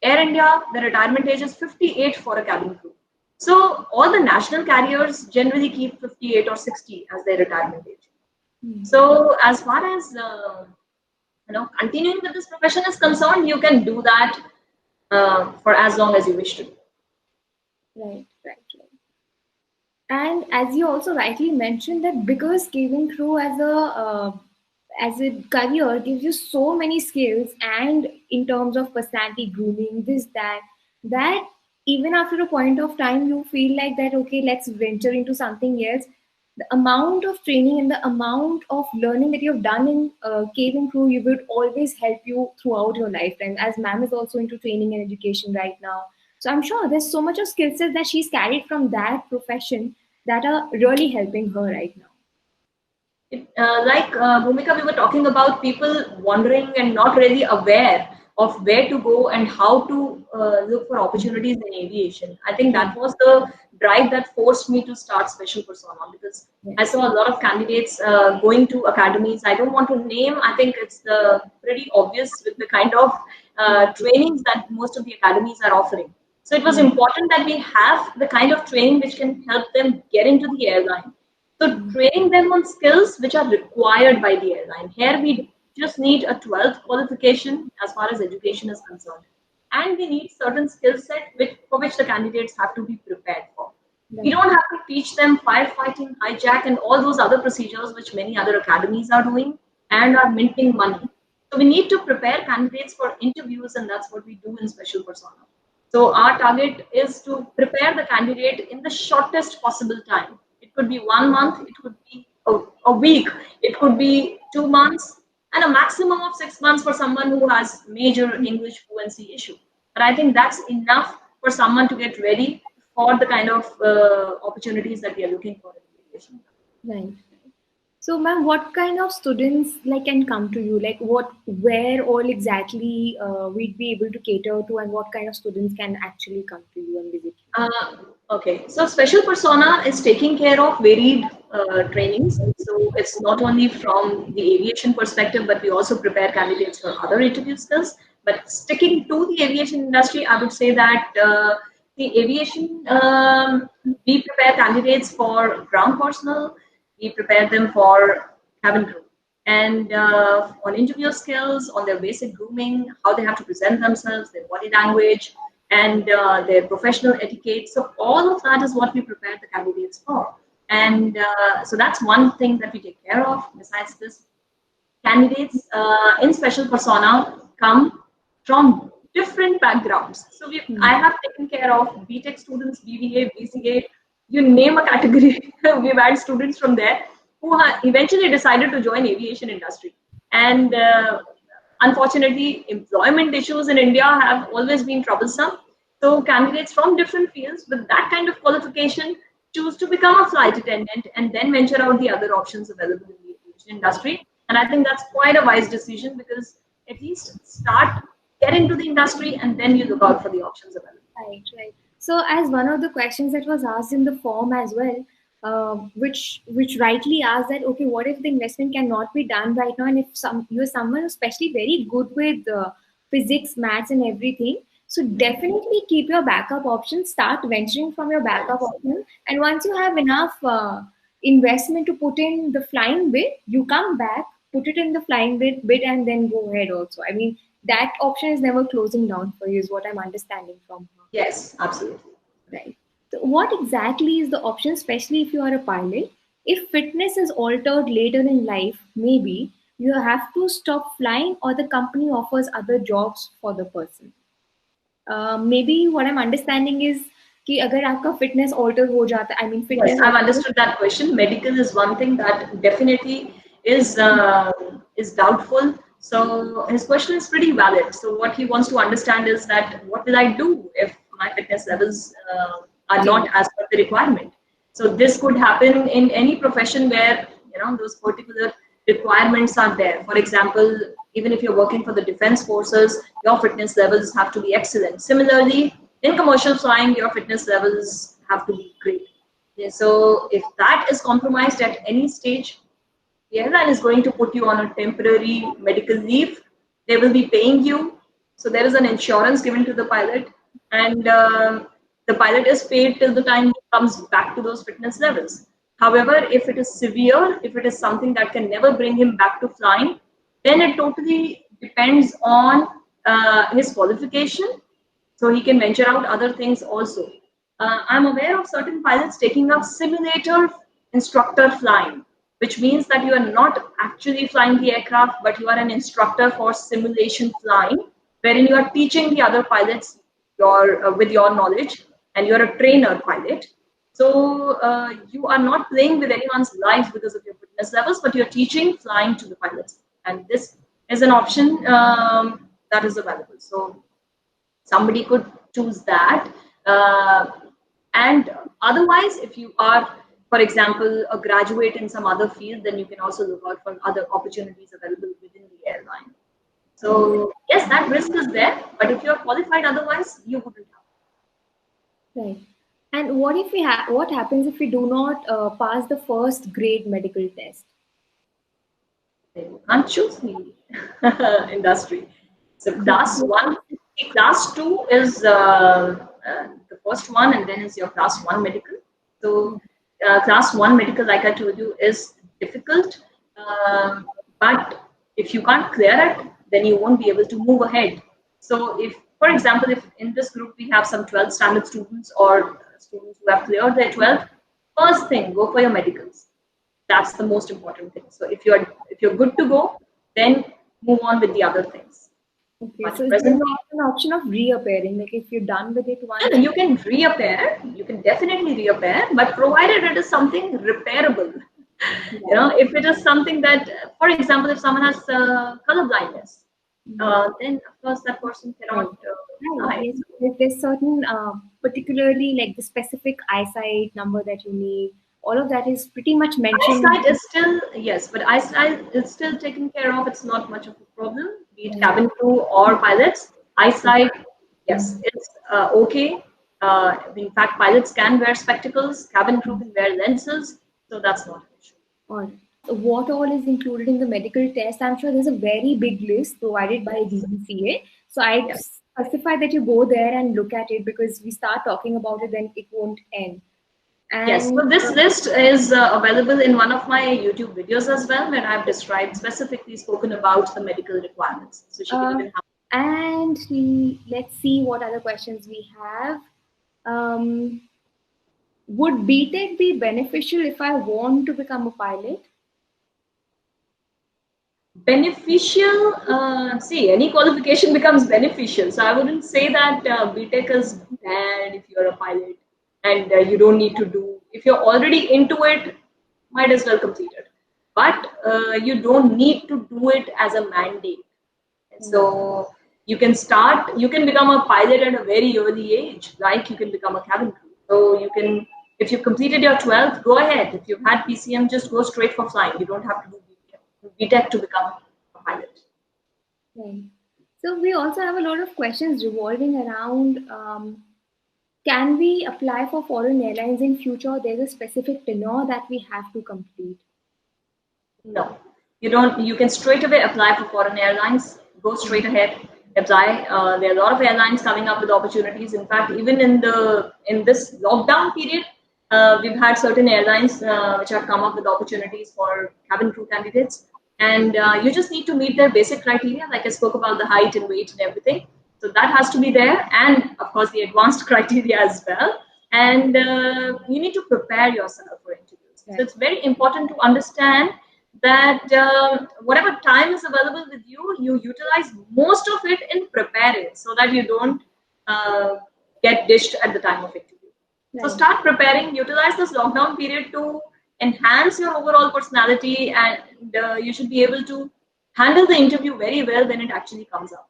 Air India, the retirement age is 58 for a cabin crew. So all the national carriers generally keep 58 or 60 as their retirement age. So as far as continuing with this profession is concerned, you can do that for as long as you wish to. Right, right, right. And as you also rightly mentioned, that because cabin crew as a career gives you so many skills, and in terms of personality grooming, this that even after a point of time you feel like that, okay, let's venture into something else. The amount of training and the amount of learning that you've done in cabin crew, you would always help you throughout your lifetime. As ma'am is also into training and education right now, so I'm sure there's so much of skill set that she's carried from that profession that are really helping her right now. Bhumika, we were talking about people wandering and not really aware of where to go and how to look for opportunities in aviation. I think that was the drive that forced me to start Special Persona, because I saw a lot of candidates going to academies. I don't want to name. I think it's pretty obvious with the kind of trainings that most of the academies are offering. So it was important that we have the kind of training which can help them get into the airline. So training them on skills which are required by the airline. Here we just need a 12th qualification as far as education is concerned. And we need certain skill set for which the candidates have to be prepared for. We don't have to teach them firefighting, hijack, and all those other procedures which many other academies are doing and are minting money. So we need to prepare candidates for interviews, and that's what we do in Special Persona. So our target is to prepare the candidate in the shortest possible time. It could be 1 month, it could be a week, it could be 2 months, and a maximum of 6 months for someone who has major English fluency issue. But I think that's enough for someone to get ready for the kind of opportunities that we are looking for in aviation. Right. So, ma'am, what kind of students like can come to you? Like, where all exactly we'd be able to cater to, and what kind of students can actually come to you and visit you? Okay, so Special Persona is taking care of varied trainings. So it's not only from the aviation perspective, but we also prepare candidates for other interview skills. But sticking to the aviation industry, I would say that the aviation, we prepare candidates for ground personnel, we prepare them for cabin crew, and on interview skills, on their basic grooming, how they have to present themselves, their body language, and their professional etiquette. So all of that is what we prepare the candidates for. And so that's one thing that we take care of. Besides this, candidates in special persona come from different backgrounds. So I have taken care of BTech students, BBA, BCA, you name a category. We've had students from there who eventually decided to join aviation industry. And unfortunately, employment issues in India have always been troublesome. So candidates from different fields with that kind of qualification choose to become a flight attendant and then venture out the other options available in the aviation industry. And I think that's quite a wise decision, because at least start, get into the industry, and then you look out for the options available. Right, right. So, as one of the questions that was asked in the form as well, which rightly asked that, okay, what if the investment cannot be done right now, and if you're someone especially very good with physics, maths, and everything, so definitely keep your backup options. Start venturing from your backup option, and once you have enough investment to put in the flying bit, you come back, put it in the flying bit, and then go ahead. Also, I mean that option is never closing down for you, is what I'm understanding from her. Yes, absolutely. Right. So what exactly is the option, especially if you are a pilot? If fitness is altered later in life, maybe you have to stop flying, or the company offers other jobs for the person. Maybe what I'm understanding is कि अगर आपका fitness alter हो जाता, I mean Yes, fitness I've alter. understood that question. Medical is one thing that definitely is doubtful. So his question is pretty valid. So what he wants to understand is that what will I do if my fitness levels are not as per the requirement? So this could happen in any profession where those particular requirements are there. For example, even if you're working for the defense forces, your fitness levels have to be excellent. Similarly, in commercial flying, your fitness levels have to be great. Yeah, so if that is compromised at any stage, the airline is going to put you on a temporary medical leave. They will be paying you. So there is an insurance given to the pilot, and the pilot is paid till the time he comes back to those fitness levels. However, if it is severe, if it is something that can never bring him back to flying, then it totally depends on his qualification, so he can venture out other things also. I'm aware of certain pilots taking up simulator instructor flying, which means that you are not actually flying the aircraft, but you are an instructor for simulation flying, wherein you are teaching the other pilots with your knowledge, and you're a trainer pilot. So you are not playing with anyone's life because of your fitness levels, but you're teaching flying to the pilots, and this is an option that is available. So somebody could choose that. And otherwise, if you are, for example, a graduate in some other field, then you can also look out for other opportunities available within the airline. So yes, that risk is there, but if you're qualified otherwise, you wouldn't have. Right. And what if what happens if we do not pass the first grade medical test? Then you can't choose the industry. So class two is the first one, and then is your class one medical. So class one medical, like I told you, is difficult. But if you can't clear it, then you won't be able to move ahead. So if, for example, if in this group we have some 12th standard students or students who have cleared their 12th, first thing, go for your medicals. That's the most important thing. So if you're good to go, then move on with the other things. Okay, But so is there presently, not an option of reappearing? Like if you're done with it once? you can reappear. You can definitely reappear, but provided it is something repairable. If it is something that, for example, if someone has color blindness, then of course that person Right. cannot Right. fly. Yes. There's certain, particularly like the specific eyesight number that you need. All of that is pretty much mentioned. Eyesight is still, yes, but eyesight is still taken care of. It's not much of a problem, be it Right. cabin crew or pilots. Eyesight, yes, it's okay. In fact, pilots can wear spectacles, cabin crew can wear lenses, so that's not an issue. All right. What all is included in the medical test? I'm sure there's a very big list provided by Yes. DGCA. So I specify that you go there and look at it, because we start talking about it, then it won't end. Yes, And so this list is available in one of my YouTube videos as well, where I've described specifically spoken about the medical requirements. So she can uh, even have. and let's see what other questions we have. Um, would BTech be beneficial if I want to become a pilot? Beneficial, see, any qualification becomes beneficial. So I wouldn't say that BTech is bad if you're a pilot and you don't need to do. If you're already into it, might as well complete it. But you don't need to do it as a mandate. So you can start, you can become a pilot at a very early age, like you can become a cabin crew. So you can, if you've completed your 12th, go ahead. If you've had PCM, just go straight for flying. You don't have to do BTech to become a pilot. Right. So we also have a lot of questions revolving around, can we apply for foreign airlines in future? There's a specific tenure that we have to complete. No, you don't. You can straight away apply for foreign airlines. Go straight ahead, apply. There are a lot of airlines coming up with opportunities. In fact, even in this lockdown period, we've had certain airlines which have come up with opportunities for cabin crew candidates, and you just need to meet their basic criteria. Like I spoke about the height and weight and everything. So that has to be there, and of course the advanced criteria as well. And you need to prepare yourself for interviews. So Right. it's very important to understand that whatever time is available with you, you utilize most of it in preparing so that you don't uh, get dished at the time of interview. So Right. start preparing, utilize this lockdown period to enhance your overall personality, and you should be able to handle the interview very well when it actually comes up.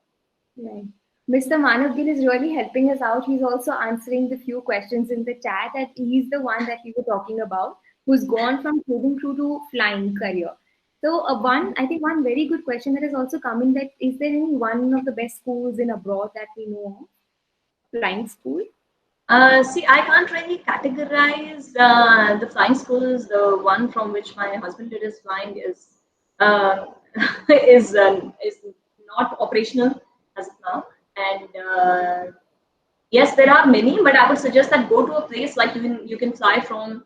Right. Mr. Manav Gill is really helping us out. He's also answering the few questions in the chat, and he's the one that we were talking about, who's gone from cabin crew to flying career. So, I think one very good question that has also come in, that is there any one of the best schools in abroad that we know of? Flying school? See, I can't really categorize the flying schools. The one from which my husband did his flying uh, is not operational as of now. And yes, there are many, but I would suggest that go to a place like you can fly from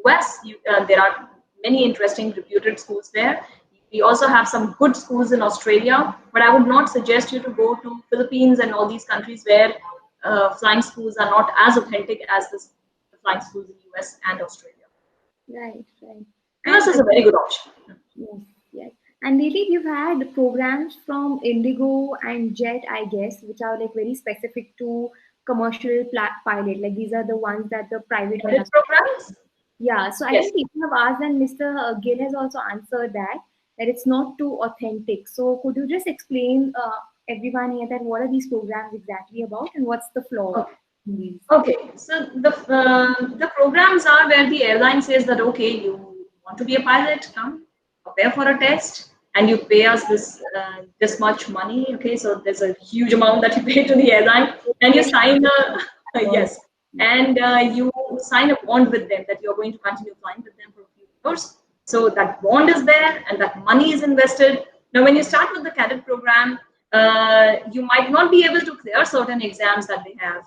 US. There are many interesting reputed schools there. We also have some good schools in Australia, but I would not suggest you to go to Philippines and all these countries where flying schools are not as authentic as the flying schools in US and Australia. Right, right. US And is a very good option. yes, yes. And lately we've had programs from Indigo and Jet, I guess, which are like very specific to commercial pilot. Like these are the ones that the private Credit has. programs? Yeah, so I Yes. think people have asked, and Mr. Gill has also answered that it's not too authentic. So could you just explain everyone here that what are these programs exactly about, and what's the flaw Okay. in these? Okay, so the programs are where the airline says that okay, you want to be a pilot, come prepare for a test, and you pay us this much money. Okay, so there's a huge amount that you pay to the airline, and you Very sign a good. yes, and you sign a bond with them that you're going to continue flying with them for a few years. So that bond is there, and that money is invested. Now, when you start with the cadet program, you might not be able to clear certain exams that they have.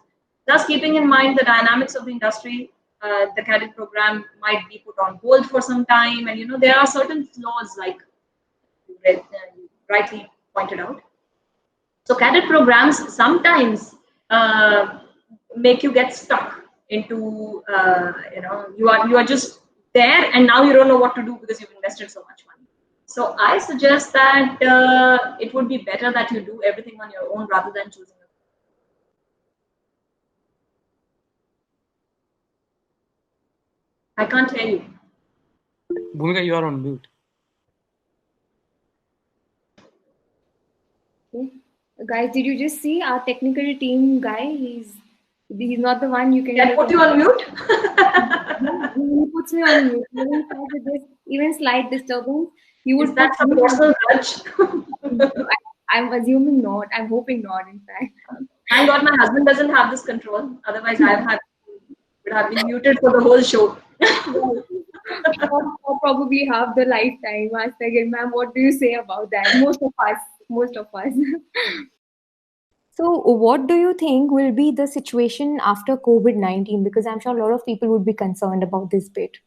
Thus, keeping in mind the dynamics of the industry, the cadet program might be put on hold for some time, and there are certain flaws, like you rightly pointed out. So, cadet programs sometimes uh, make you get stuck into you are just there, and now you don't know what to do because you've invested so much money. So, I suggest that it would be better that you do everything on your own rather than choosing a. I can't hear you. Bhumika, you are on mute. Okay. Guys, did you just see our technical team guy? He's not the one you can Can I take put a. you on mute? He puts me on mute. Even if I suggest even slight disturbance, he Is would put that some me on personal grudge? mute. I'm assuming not. I'm hoping not, in fact. Thank God my husband doesn't have this control. Otherwise, would have been muted for the whole show. Well, for probably half the lifetime. Ask again, ma'am, what do you say about that? Most of us. Most of us. So, what do you think will be the situation after COVID-19? Because I'm sure a lot of people would be concerned about this bit.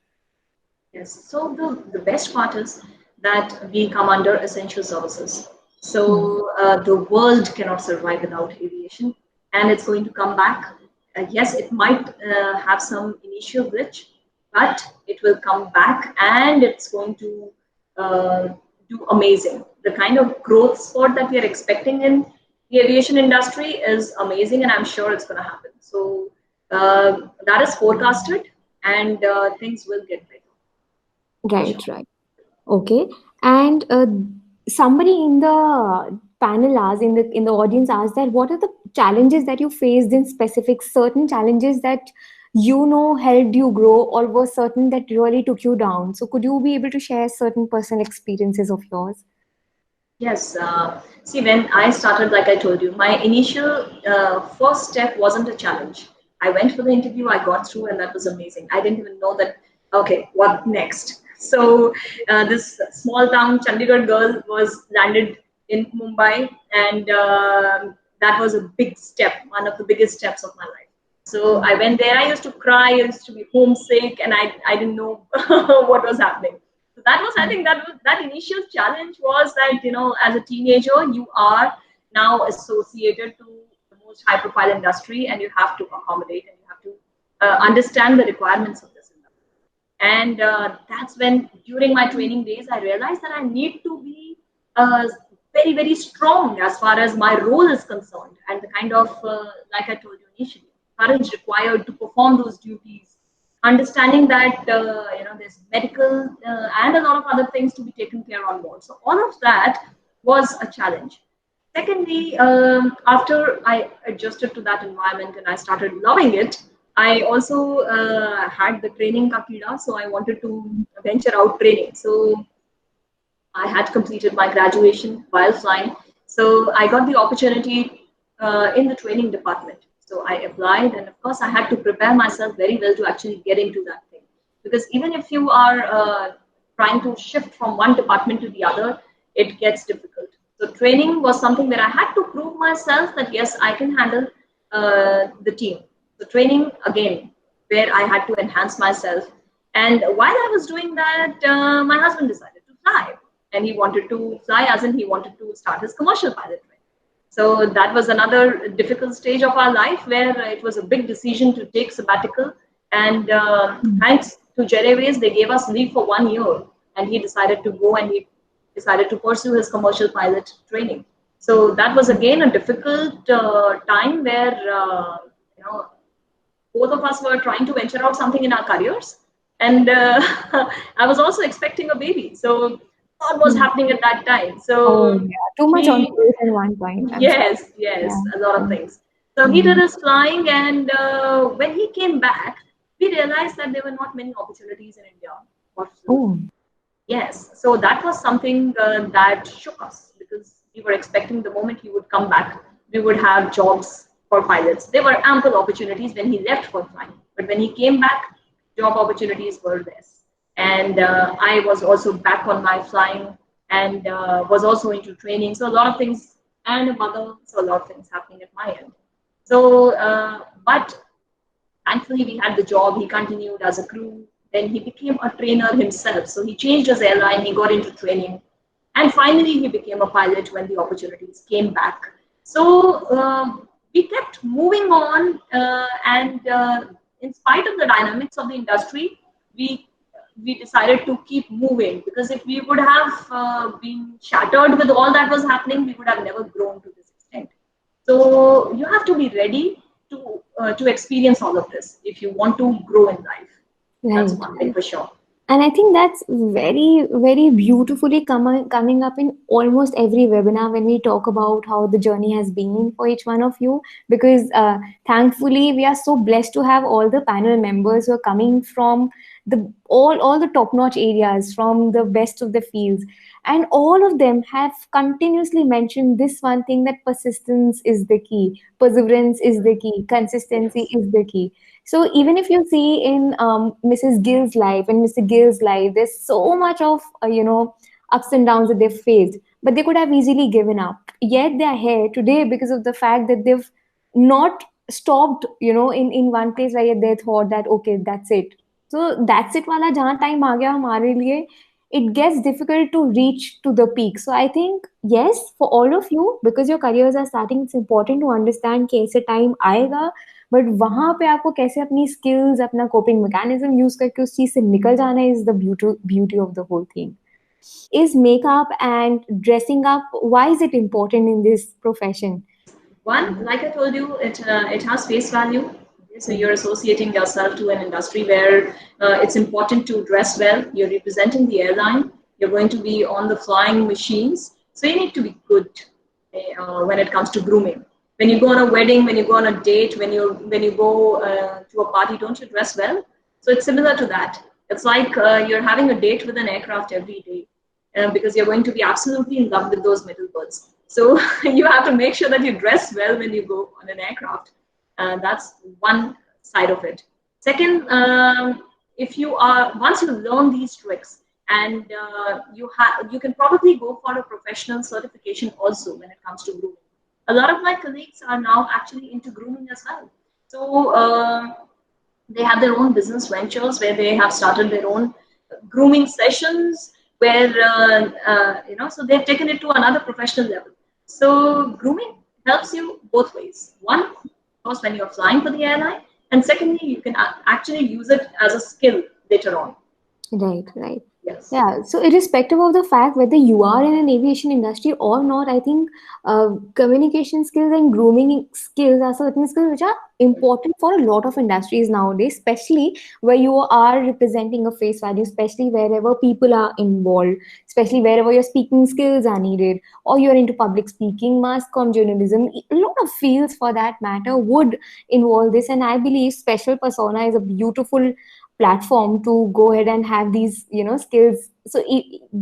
Yes. So the best part is that we come under essential services. Hmm. So the world cannot survive without aviation, and it's going to come back. Yes, it might have some initial glitch, but it will come back, and it's going to uh, do amazing. The kind of growth spot that we are expecting in the aviation industry is amazing, and I'm sure it's going to happen. So that is forecasted, and things will get better for Right, sure. right. Okay. And somebody in the panel asked, in the audience asked that what are the challenges that you faced in specific, certain challenges that helped you grow or were certain that really took you down. So could you be able to share certain personal experiences of yours? Yes. See, when I started, like I told you, my initial first step wasn't a challenge. I went for the interview, I got through, and that was amazing. I didn't even know that, okay, what next? So, this small town Chandigarh girl was landed in Mumbai, and that was a big step, one of the biggest steps of my life. So, I went there, I used to cry, I used to be homesick, and I didn't know what was happening. So that was, I think, that initial challenge was that as a teenager you are now associated to the most high profile industry, and you have to accommodate, and you have to understand the requirements of this industry. And that's when, during my training days, I realized that I need to be very, very strong as far as my role is concerned, and the kind of, like I told you initially, courage required to perform those duties, understanding that there's medical and a lot of other things to be taken care on board. So all of that was a challenge. Secondly, after I adjusted to that environment and I started loving it, I also had the training kakida, so I wanted to venture out training. So I had completed my graduation while flying. So I got the opportunity in the training department. So I applied, and of course, I had to prepare myself very well to actually get into that thing. Because even if you are trying to shift from one department to the other, it gets difficult. So training was something where I had to prove myself that yes, I can handle the team. So training again, where I had to enhance myself. And while I was doing that, my husband decided to fly, and he wanted to fly, as in he wanted to start his commercial pilot training. So that was another difficult stage of our life where it was a big decision to take sabbatical. And thanks to Jet Airways, they gave us leave for 1 year, and he decided to go, and he decided to pursue his commercial pilot training. So that was again a difficult time where both of us were trying to venture out something in our careers, and I was also expecting a baby. So what was Hmm. happening at that time? Oh, So yeah. Too much on the he plate at one point. I'm sorry. Yes, yes, Yeah. a lot of Mm. things. So he did Mm. his flying, and when he came back, we realized that there were not many opportunities in India for flight. Oh. Yes, so that was something that shook us, because we were expecting the moment he would come back, we would have jobs for pilots. There were ample opportunities when he left for flying, but when he came back, job opportunities were less. And I was also back on my flying, and was also into training. So a lot of things, and a mother, so a lot of things happening at my end. So, but thankfully, we had the job. He continued as a crew. Then he became a trainer himself. So he changed his airline, he got into training. And finally, he became a pilot when the opportunities came back. So we kept moving on. And in spite of the dynamics of the industry, we we decided to keep moving, because if we would have been shattered with all that was happening, we would have never grown to this extent. So you have to be ready to experience all of this if you want to grow in life. That's Right. one thing for sure. And I think that's very, very beautifully coming up in almost every webinar when we talk about how the journey has been for each one of you. Because thankfully, we are so blessed to have all the panel members who are coming from all the top-notch areas, from the best of the fields. And all of them have continuously mentioned this one thing, that persistence is the key, perseverance is the key, consistency Yes. is the key. So even if you see in Mrs. Gill's life and Mr. Gill's life, there's so much of ups and downs that they've faced. but they could have easily given up. Yet they are here today because of the fact that they've not stopped, in one place where they thought that okay, that's it. So that's it wala jahan time aa gaya hamare liye, it gets difficult to reach to the peak. So I think yes, for all of you, because your careers are starting, it's important to understand कि ऐसे time आएगा, but वहां पे आपको कैसे अपनी skills, अपना coping mechanism use करके उस चीज से निकल जाना is the beauty of the whole thing. Is makeup and dressing up, why is it important in this profession? One, like I told you, it has face value. Okay, so you're associating yourself to an industry where it's important to dress well. You're representing the airline. You're going to be on the flying machines, so you need to be good when it comes to grooming. When you go on a wedding, when you go on a date, when you go to a party, don't you dress well? So it's similar to that. It's like you're having a date with an aircraft every day because you're going to be absolutely in love with those middle birds. So you have to make sure that you dress well when you go on an aircraft. That's one side of it. Second, if you are once you learn these tricks, and you can probably go for a professional certification also when it comes to grooming. A lot of my colleagues are now actually into grooming as well. So they have their own business ventures where they have started their own grooming sessions where so they've taken it to another professional level. So grooming helps you both ways. One, of course, when you're flying for the airline, and secondly, you can actually use it as a skill later on. Right, right. Yes. Yeah. So irrespective of the fact whether you are in an aviation industry or not, I think communication skills and grooming skills are certain skills which are important for a lot of industries nowadays, especially where you are representing a face value, especially wherever people are involved, especially wherever your speaking skills are needed, or you're into public speaking, mass comm journalism, a lot of fields for that matter would involve this. And I believe special persona is a beautiful platform to go ahead and have these skills. So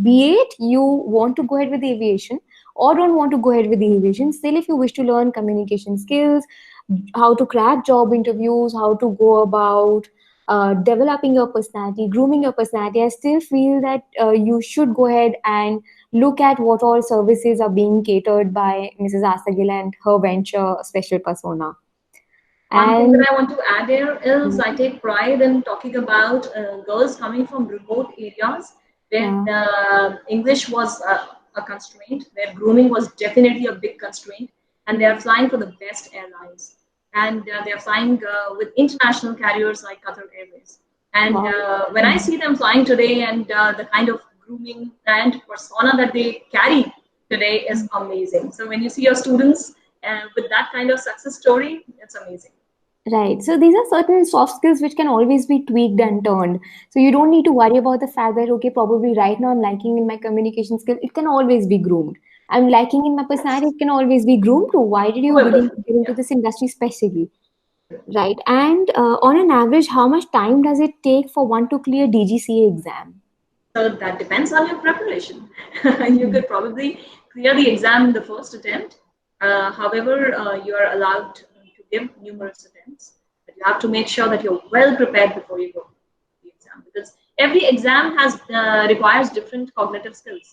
be it you want to go ahead with the aviation or don't want to go ahead with the aviation, still if you wish to learn communication skills, how to crack job interviews, how to go about developing your personality, grooming your personality, I still feel that you should go ahead and look at what all services are being catered by Mrs. Astha and her venture Special Persona. One thing that And I want to add here is I take pride in talking about girls coming from remote areas where yeah, English was a constraint, where grooming was definitely a big constraint, and they are flying for the best airlines. And they are flying with international carriers like Qatar Airways. And wow. when I see them flying today and the kind of grooming and persona that they carry today is amazing. So when you see your students with that kind of success story, it's amazing. Right. So these are certain soft skills which can always be tweaked and turned. So you don't need to worry about the fact that, okay, probably right now I'm lacking in my communication skill. It can always be groomed. I'm lacking in my personality. Yes. It can always be groomed too. Why did you willing Doable. to get into Yeah. this industry specially? Right. And on an average, how much time does it take for one to clear DGCA exam? So that depends on your preparation. You Mhm. could probably clear the exam in the first attempt. However, you are allowed to give numerous attempts, but you have to make sure that you're well prepared before you go to the exam because every exam has requires different cognitive skills.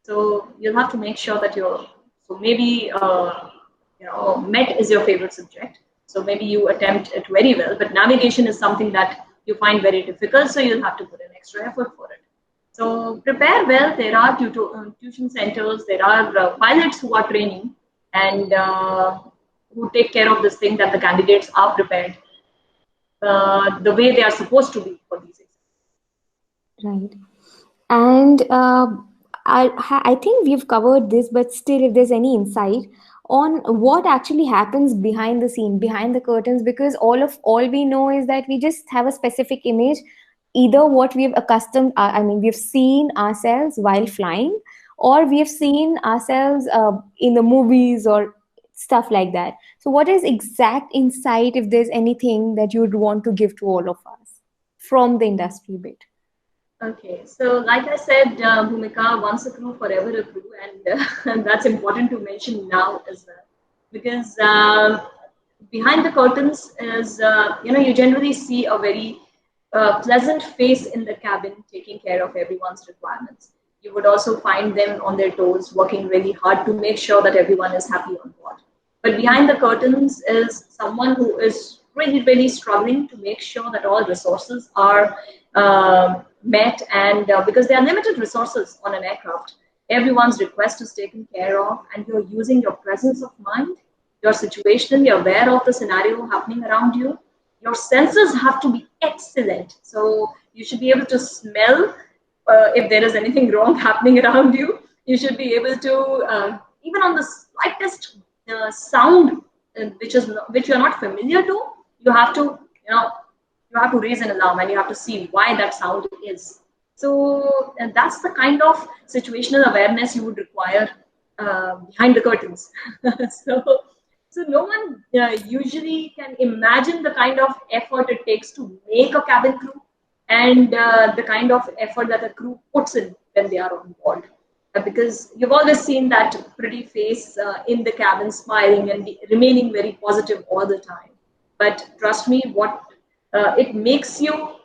So you'll have to make sure that you're so maybe Met is your favorite subject. So maybe you attempt it very well, but navigation is something that you find very difficult. So you'll have to put in extra effort for it. So prepare well. There are tuition centers. There are pilots who are training and who take care of this thing that the candidates are prepared the way they are supposed to be for these exams. Right. And I think we've covered this, but still, if there's any insight on what actually happens behind the scene, behind the curtains, because all we know is that we just have a specific image, either what we've accustomed, I mean, we've seen ourselves while flying, or we have seen ourselves in the movies or stuff like that. So, what is exact insight, if there's anything that you'd want to give to all of us from the industry bit? Okay, so like I said, Bhumika, once a crew, forever a crew, and and that's important to mention now as well, because behind the curtains is you generally see a very pleasant face in the cabin taking care of everyone's requirements. You would also find them on their toes, working really hard to make sure that everyone is happy on board. But behind the curtains is someone who is really, really struggling to make sure that all resources are met. And because there are limited resources on an aircraft, everyone's request is taken care of, and you're using your presence of mind, you're situationally aware of the scenario happening around you. Your senses have to be excellent. So you should be able to smell if there is anything wrong happening around you. You should be able to, even on the slightest sound which you're not familiar to, you have to, you have to raise an alarm, and you have to see why that sound is. So and that's the kind of situational awareness you would require behind the curtains. so so no one usually can imagine the kind of effort it takes to make a cabin crew, and the kind of effort that a crew puts in when they are on board. Because you've always seen that pretty face in the cabin, smiling and remaining very positive all the time. But trust me, what it makes you,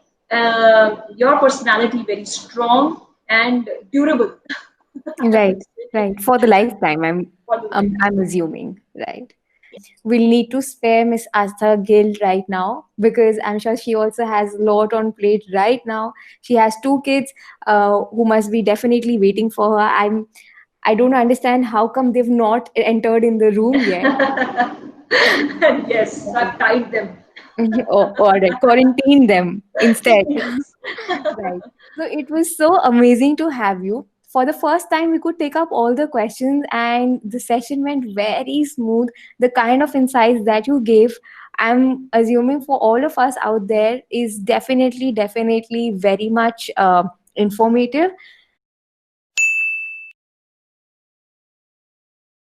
your personality very strong and durable. I Right, would say. right. For the lifetime, For the life. I'm assuming, right? Yes. We'll need to spare Miss Astha Gill right now because I'm sure she also has a lot on plate right now. She has two kids who must be definitely waiting for her. I don't understand how come they've not entered in the room yet. Yes, I've tied them. Or quarantine them instead. Yes. Right. So it was so amazing to have you. For the first time, we could take up all the questions, and the session went very smooth. The kind of insights that you gave, I'm assuming for all of us out there, is definitely, definitely very much informative.